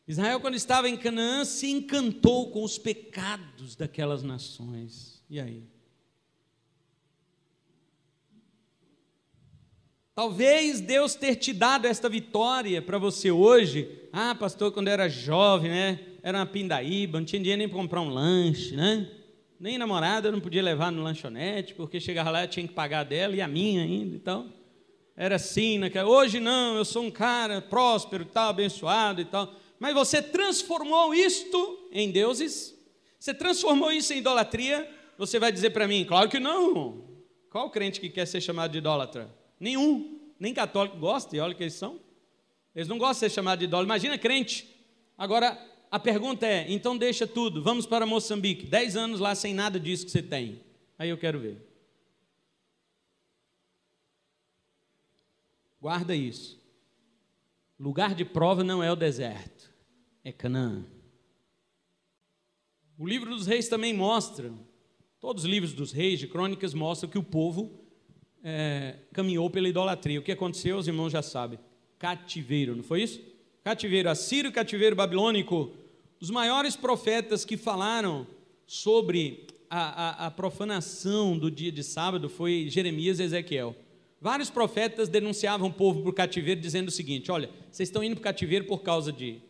Israel, quando estava em Canaã, se encantou com os pecados daquelas nações. E aí? Talvez Deus ter te dado esta vitória para você hoje. Pastor, quando eu era jovem, né? Era uma pindaíba, não tinha dinheiro nem para comprar um lanche, né? Nem namorada eu não podia levar no lanchonete, porque chegava lá eu tinha que pagar dela e a minha ainda. Então, era assim. Hoje não, eu sou um cara próspero e tal, abençoado e tal. Mas você transformou isto em deuses? Você transformou isso em idolatria? Você vai dizer para mim: claro que não. Qual crente que quer ser chamado de idólatra? Nenhum. Nem católico gosta, e olha que eles são. Eles não gostam de ser chamados de idólatra. Imagina crente. Agora, a pergunta é: então deixa tudo, vamos para Moçambique, 10 anos lá sem nada disso que você tem. Aí eu quero ver. Guarda isso. Lugar de prova não é o deserto, é Canaã. O livro dos reis também mostra, todos os livros dos reis, de crônicas, mostram que o povo caminhou pela idolatria. O que aconteceu, os irmãos já sabem. Cativeiro, não foi isso? Cativeiro assírio, cativeiro babilônico. Os maiores profetas que falaram sobre a profanação do dia de sábado foi Jeremias e Ezequiel. Vários profetas denunciavam o povo para o cativeiro, dizendo o seguinte: olha, vocês estão indo para o cativeiro por causa de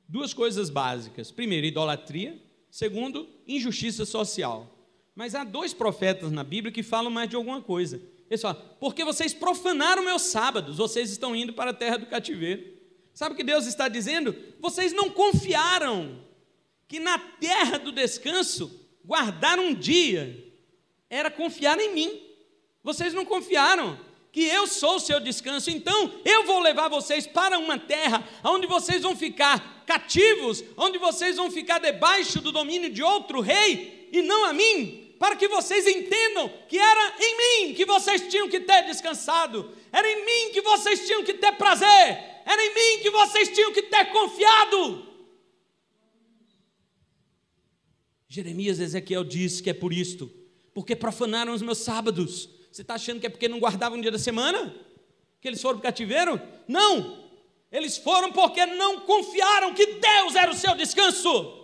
duas coisas básicas. Primeiro, idolatria. Segundo, injustiça social. Mas há 2 profetas na Bíblia que falam mais de alguma coisa. Eles falam: porque vocês profanaram meus sábados, vocês estão indo para a terra do cativeiro. Sabe o que Deus está dizendo? Vocês não confiaram que na terra do descanso, guardar um dia, era confiar em mim. Vocês não confiaram que eu sou o seu descanso, então eu vou levar vocês para uma terra onde vocês vão ficar cativos, onde vocês vão ficar debaixo do domínio de outro rei, e não a mim, para que vocês entendam que era em mim que vocês tinham que ter descansado, era em mim que vocês tinham que ter prazer, Era em mim que vocês tinham que ter confiado. Jeremias, Ezequiel diz que é por isto, porque profanaram os meus sábados. Você está achando que é porque não guardavam um dia da semana? Que eles foram para o cativeiro? Não! Eles foram porque não confiaram que Deus era o seu descanso.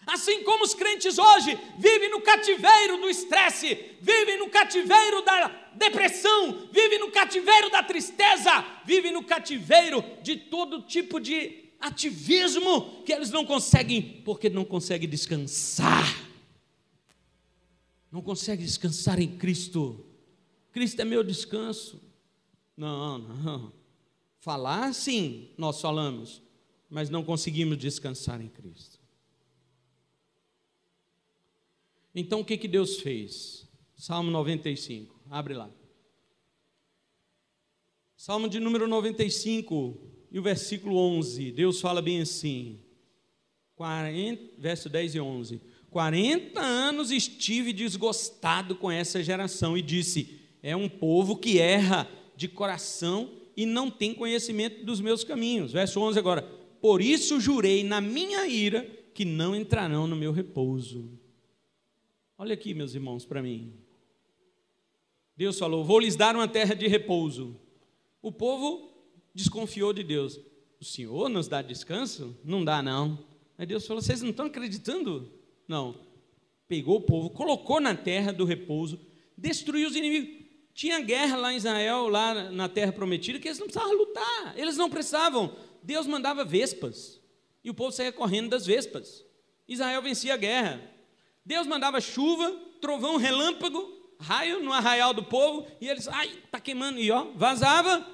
Assim como os crentes hoje vivem no cativeiro do estresse, vivem no cativeiro da depressão, vivem no cativeiro da tristeza, vivem no cativeiro de todo tipo de ativismo que eles não conseguem, porque não conseguem descansar. Não conseguem descansar em Cristo. Cristo é meu descanso. Não. Falar, sim, nós falamos, mas não conseguimos descansar em Cristo. Então o que Deus fez? Salmo 95, abre lá. Salmo de número 95 e o versículo 11, Deus fala bem assim, verso 10 e 11. 40 anos estive desgostado com essa geração e disse, é um povo que erra de coração e não tem conhecimento dos meus caminhos. Verso 11 agora, por isso jurei na minha ira que não entrarão no meu repouso. Olha aqui, meus irmãos, para mim. Deus falou, vou lhes dar uma terra de repouso. O povo desconfiou de Deus. O Senhor nos dá descanso? Não dá, não. Aí Deus falou, vocês não estão acreditando? Não. Pegou o povo, colocou na terra do repouso, destruiu os inimigos. Tinha guerra lá em Israel, lá na terra prometida, que eles não precisavam lutar. Eles não precisavam. Deus mandava vespas. E o povo saía correndo das vespas. Israel vencia a guerra. Deus mandava chuva, trovão, relâmpago, raio no arraial do povo, e eles, está queimando, e vazava.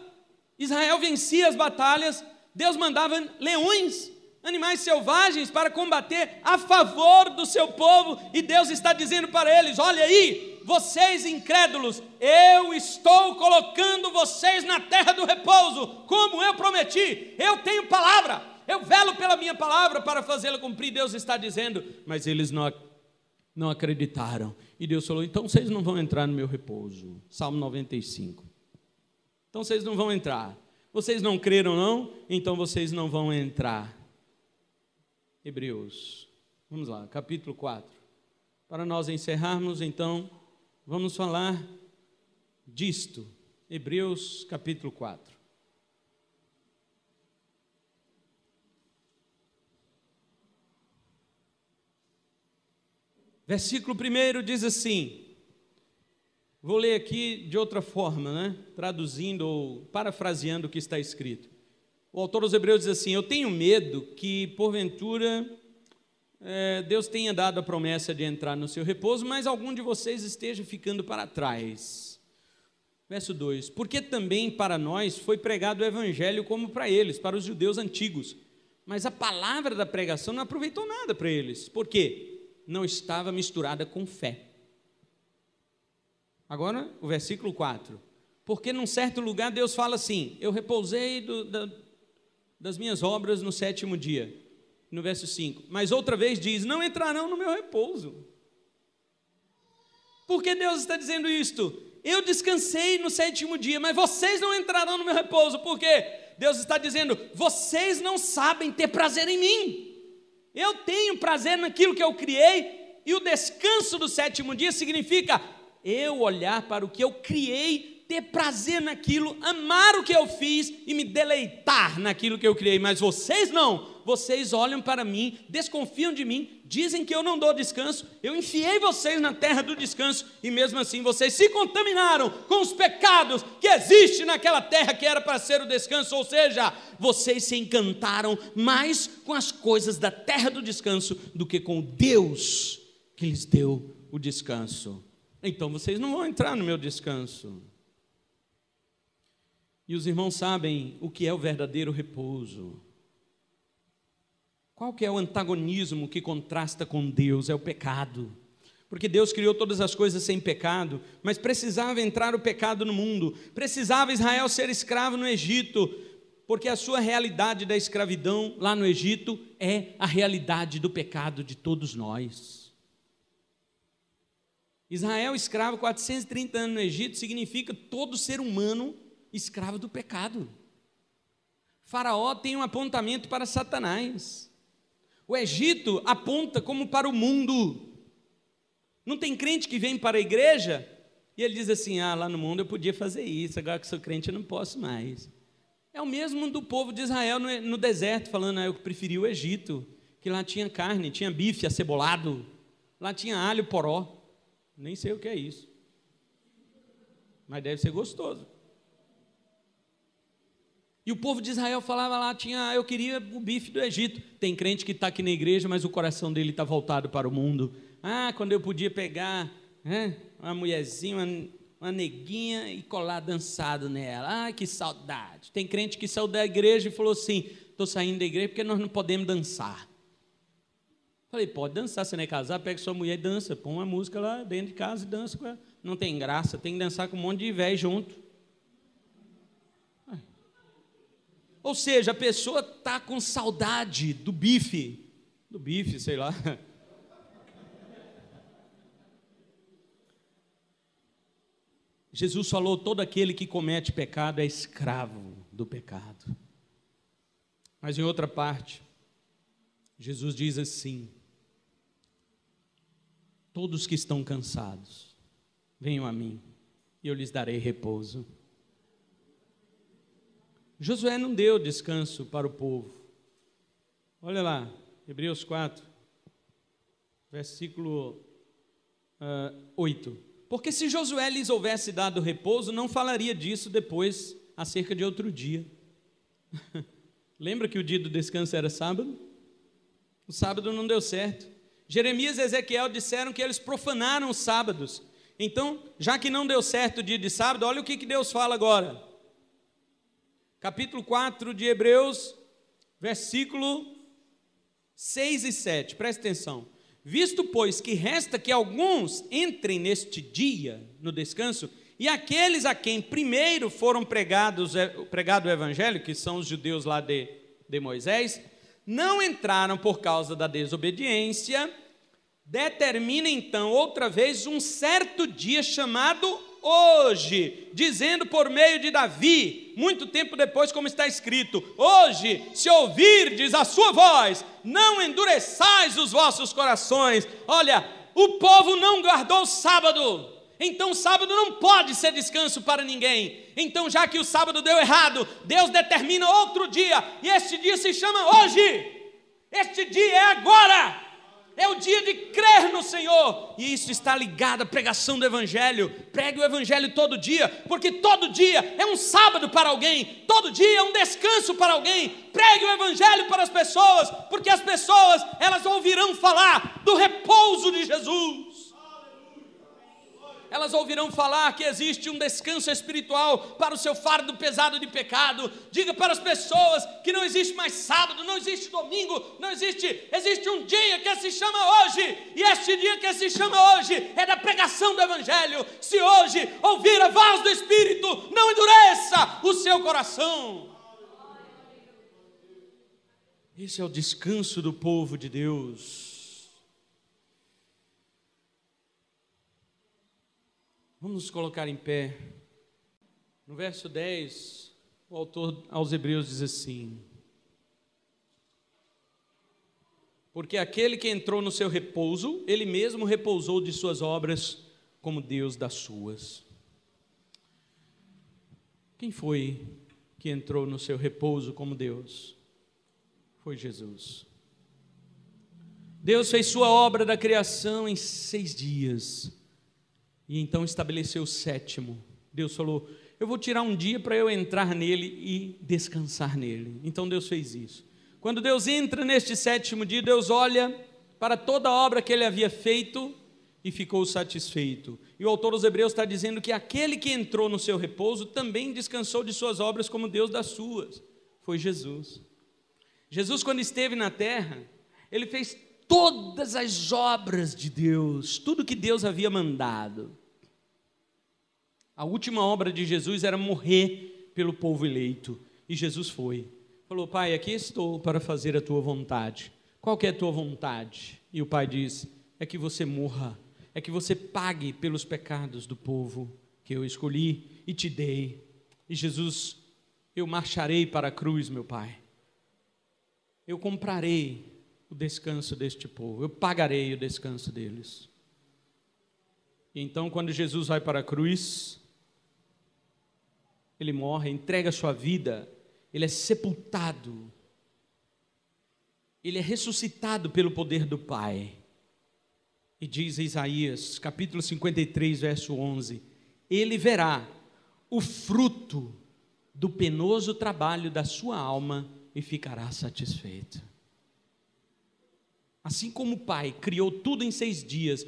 Israel vencia as batalhas, Deus mandava leões, animais selvagens para combater a favor do seu povo, e Deus está dizendo para eles, olha aí, vocês incrédulos, eu estou colocando vocês na terra do repouso, como eu prometi, eu tenho palavra, eu velo pela minha palavra para fazê-la cumprir, Deus está dizendo, mas eles não acreditaram. E Deus falou, então vocês não vão entrar no meu repouso. Salmo 95. Então vocês não vão entrar. Vocês não creram, não? Então vocês não vão entrar. Hebreus. Vamos lá, capítulo 4. Para nós encerrarmos, então, vamos falar disto. Hebreus, capítulo 4. Versículo 1 diz assim, vou ler aqui de outra forma, traduzindo ou parafraseando o que está escrito. O autor dos Hebreus diz assim, eu tenho medo que, porventura, Deus tenha dado a promessa de entrar no seu repouso, mas algum de vocês esteja ficando para trás. Verso 2, porque também para nós foi pregado o evangelho como para eles, para os judeus antigos, mas a palavra da pregação não aproveitou nada para eles. Por quê? Não estava misturada com fé. Agora, o versículo 4. Porque num certo lugar Deus fala assim, eu repousei das minhas obras no 7º dia. No verso 5. Mas outra vez diz, não entrarão no meu repouso. Por que Deus está dizendo isto? Eu descansei no 7º dia, mas vocês não entrarão no meu repouso. Por quê? Deus está dizendo, vocês não sabem ter prazer em mim. Eu tenho prazer naquilo que eu criei, e o descanso do 7º dia significa eu olhar para o que eu criei, ter prazer naquilo, amar o que eu fiz e me deleitar naquilo que eu criei. Mas vocês não, vocês olham para mim, desconfiam de mim, dizem que eu não dou descanso, eu enfiei vocês na terra do descanso, e mesmo assim vocês se contaminaram com os pecados que existem naquela terra que era para ser o descanso, ou seja, vocês se encantaram mais com as coisas da terra do descanso do que com o Deus que lhes deu o descanso. Então vocês não vão entrar no meu descanso. E os irmãos sabem o que é o verdadeiro repouso. Qual que é o antagonismo que contrasta com Deus? É o pecado. Porque Deus criou todas as coisas sem pecado, mas precisava entrar o pecado no mundo. Precisava Israel ser escravo no Egito, porque a sua realidade da escravidão lá no Egito é a realidade do pecado de todos nós. Israel escravo 430 anos no Egito significa todo ser humano escravo do pecado. Faraó tem um apontamento para Satanás. O Egito aponta como para o mundo. Não tem crente que vem para a igreja e ele diz assim: ah, lá no mundo eu podia fazer isso, agora que sou crente eu não posso mais. É o mesmo do povo de Israel no deserto, falando: ah, eu preferi o Egito, que lá tinha carne, tinha bife acebolado, lá tinha alho poró. Nem sei o que é isso, mas deve ser gostoso. E o povo de Israel falava lá, eu queria o bife do Egito. Tem crente que está aqui na igreja, mas o coração dele está voltado para o mundo. Ah, quando eu podia pegar uma mulherzinha, uma neguinha e colar dançado nela. Ah, que saudade. Tem crente que saiu da igreja e falou assim: estou saindo da igreja porque nós não podemos dançar. Falei: pode dançar, você não é casado, pega sua mulher e dança. Põe uma música lá dentro de casa e dança com ela. Não tem graça, tem que dançar com um monte de velho junto. Ou seja, a pessoa está com saudade do bife, sei lá. Jesus falou: todo aquele que comete pecado é escravo do pecado. Mas em outra parte, Jesus diz assim: todos que estão cansados, venham a mim, e eu lhes darei repouso. Josué não deu descanso para o povo. Olha lá, Hebreus 4, versículo 8. Porque se Josué lhes houvesse dado repouso, não falaria disso depois, acerca de outro dia. Lembra que o dia do descanso era sábado? O sábado não deu certo. Jeremias e Ezequiel disseram que eles profanaram os sábados. Então, já que não deu certo o dia de sábado, olha o que Deus fala agora. Capítulo 4 de Hebreus, versículo 6 e 7, presta atenção. Visto, pois, que resta que alguns entrem neste dia, no descanso, e aqueles a quem primeiro foram pregado o evangelho, que são os judeus lá de Moisés, não entraram por causa da desobediência, determina então outra vez um certo dia chamado hoje, dizendo por meio de Davi, muito tempo depois, como está escrito: hoje, se ouvirdes a sua voz, não endureçais os vossos corações. Olha, o povo não guardou o sábado, então o sábado não pode ser descanso para ninguém. Então, já que o sábado deu errado, Deus determina outro dia, e este dia se chama hoje. Este dia é agora. É o dia de crer no Senhor, e isso está ligado à pregação do Evangelho. Pregue o Evangelho todo dia, porque todo dia é um sábado para alguém, todo dia é um descanso para alguém. Pregue o Evangelho para as pessoas, porque as pessoas, elas ouvirão falar do repouso de Jesus. Elas ouvirão falar que existe um descanso espiritual para o seu fardo pesado de pecado. Diga para as pessoas que não existe mais sábado, não existe domingo, existe um dia que se chama hoje, e este dia que se chama hoje é da pregação do Evangelho. Se hoje ouvir a voz do Espírito, não endureça o seu coração. Esse é o descanso do povo de Deus. Vamos nos colocar em pé. No verso 10, o autor aos Hebreus diz assim: porque aquele que entrou no seu repouso, ele mesmo repousou de suas obras, como Deus das suas. Quem foi que entrou no seu repouso como Deus? Foi Jesus. Deus fez sua obra da criação em 6 dias. E então estabeleceu o 7º. Deus falou: eu vou tirar um dia para eu entrar nele e descansar nele. Então Deus fez isso. Quando Deus entra neste 7º dia, Deus olha para toda a obra que ele havia feito e ficou satisfeito. E o autor dos Hebreus está dizendo que aquele que entrou no seu repouso também descansou de suas obras como Deus das suas. Foi Jesus. Jesus, quando esteve na terra, ele fez todas as obras de Deus, tudo que Deus havia mandado. A última obra de Jesus era morrer pelo povo eleito, e Jesus falou: Pai, aqui estou para fazer a tua vontade. Qual que é a tua vontade? E o Pai diz: é que você morra, é que você pague pelos pecados do povo que eu escolhi e te dei. E Jesus Eu marcharei para a cruz, meu Pai. Eu comprarei o descanso deste povo, eu pagarei o descanso deles. E então, quando Jesus vai para a cruz, ele morre, entrega a sua vida, ele é sepultado, ele é ressuscitado pelo poder do Pai. E diz Isaías, capítulo 53, verso 11, ele verá o fruto do penoso trabalho da sua alma e ficará satisfeito. Assim como o Pai criou tudo em 6 dias,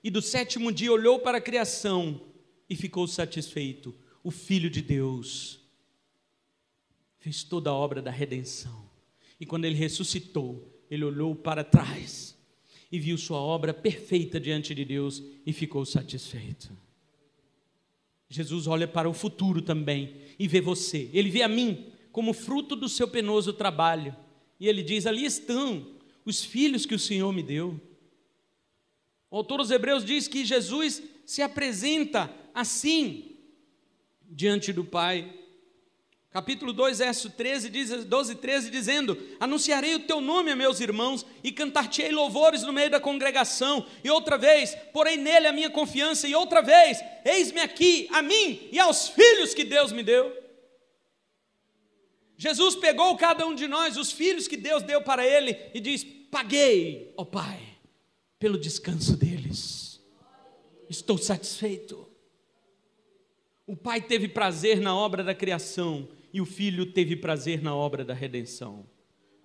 e do 7º dia olhou para a criação e ficou satisfeito, o Filho de Deus fez toda a obra da redenção. E quando ele ressuscitou, ele olhou para trás e viu sua obra perfeita diante de Deus e ficou satisfeito. Jesus olha para o futuro também e vê você, ele vê a mim como fruto do seu penoso trabalho. E ele diz, ali estão os filhos que o Senhor me deu. O autor aos Hebreus diz que Jesus se apresenta assim diante do Pai. Capítulo 2, verso 12 e 13, dizendo, anunciarei o teu nome a meus irmãos e cantar-te-ei louvores no meio da congregação, e outra vez porei nele a minha confiança, e outra vez, eis-me aqui, a mim e aos filhos que Deus me deu. Jesus pegou cada um de nós, os filhos que Deus deu para ele, e diz, paguei, ó Pai, pelo descanso deles, estou satisfeito. O Pai teve prazer na obra da criação, e o Filho teve prazer na obra da redenção.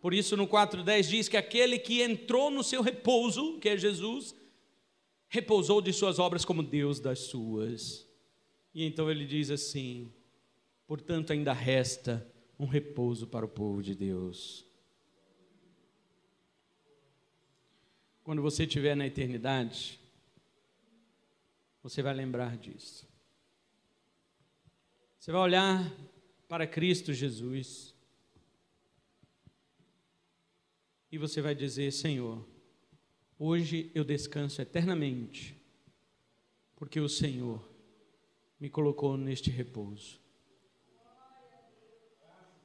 Por isso no 4:10 diz que aquele que entrou no seu repouso, que é Jesus, repousou de suas obras como Deus das suas. E então ele diz assim, portanto ainda resta um repouso para o povo de Deus. Quando você estiver na eternidade, você vai lembrar disso. Você vai olhar para Cristo Jesus e você vai dizer, Senhor, hoje eu descanso eternamente, porque o Senhor me colocou neste repouso.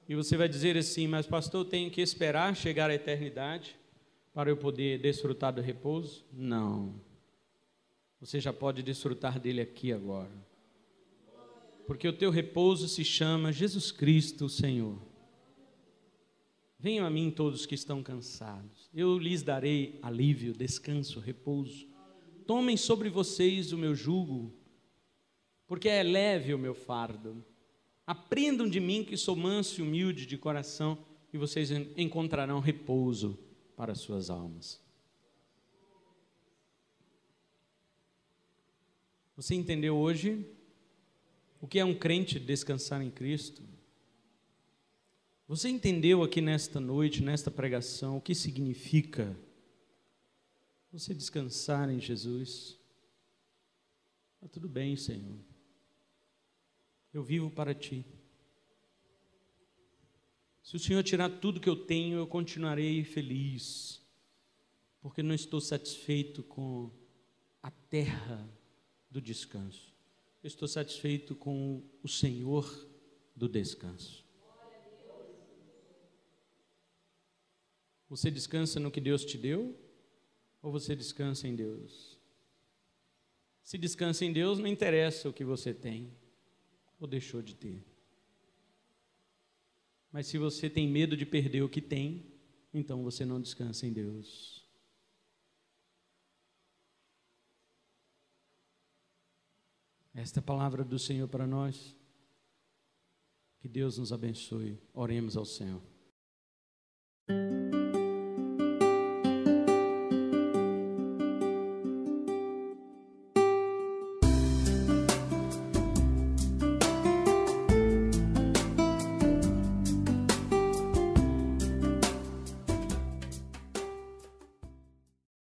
E você vai dizer assim, mas pastor, eu tenho que esperar chegar à eternidade para eu poder desfrutar do repouso? Não, você já pode desfrutar dele aqui agora. Porque o teu repouso se chama Jesus Cristo, o Senhor. Venham a mim todos que estão cansados, eu lhes darei alívio, descanso, repouso. Tomem sobre vocês o meu jugo, porque é leve o meu fardo. Aprendam de mim que sou manso e humilde de coração, e vocês encontrarão repouso para as suas almas. Você entendeu hoje o que é um crente descansar em Cristo? Você entendeu aqui nesta noite, nesta pregação, o que significa você descansar em Jesus? Está tudo bem, Senhor. Eu vivo para Ti. Se o Senhor tirar tudo que eu tenho, eu continuarei feliz, porque não estou satisfeito com a terra do descanso. Eu estou satisfeito com o Senhor do descanso. Você descansa no que Deus te deu? Ou você descansa em Deus? Se descansa em Deus, não interessa o que você tem ou deixou de ter. Mas se você tem medo de perder o que tem, então você não descansa em Deus. Esta é a palavra do Senhor para nós. Que Deus nos abençoe. Oremos ao Senhor.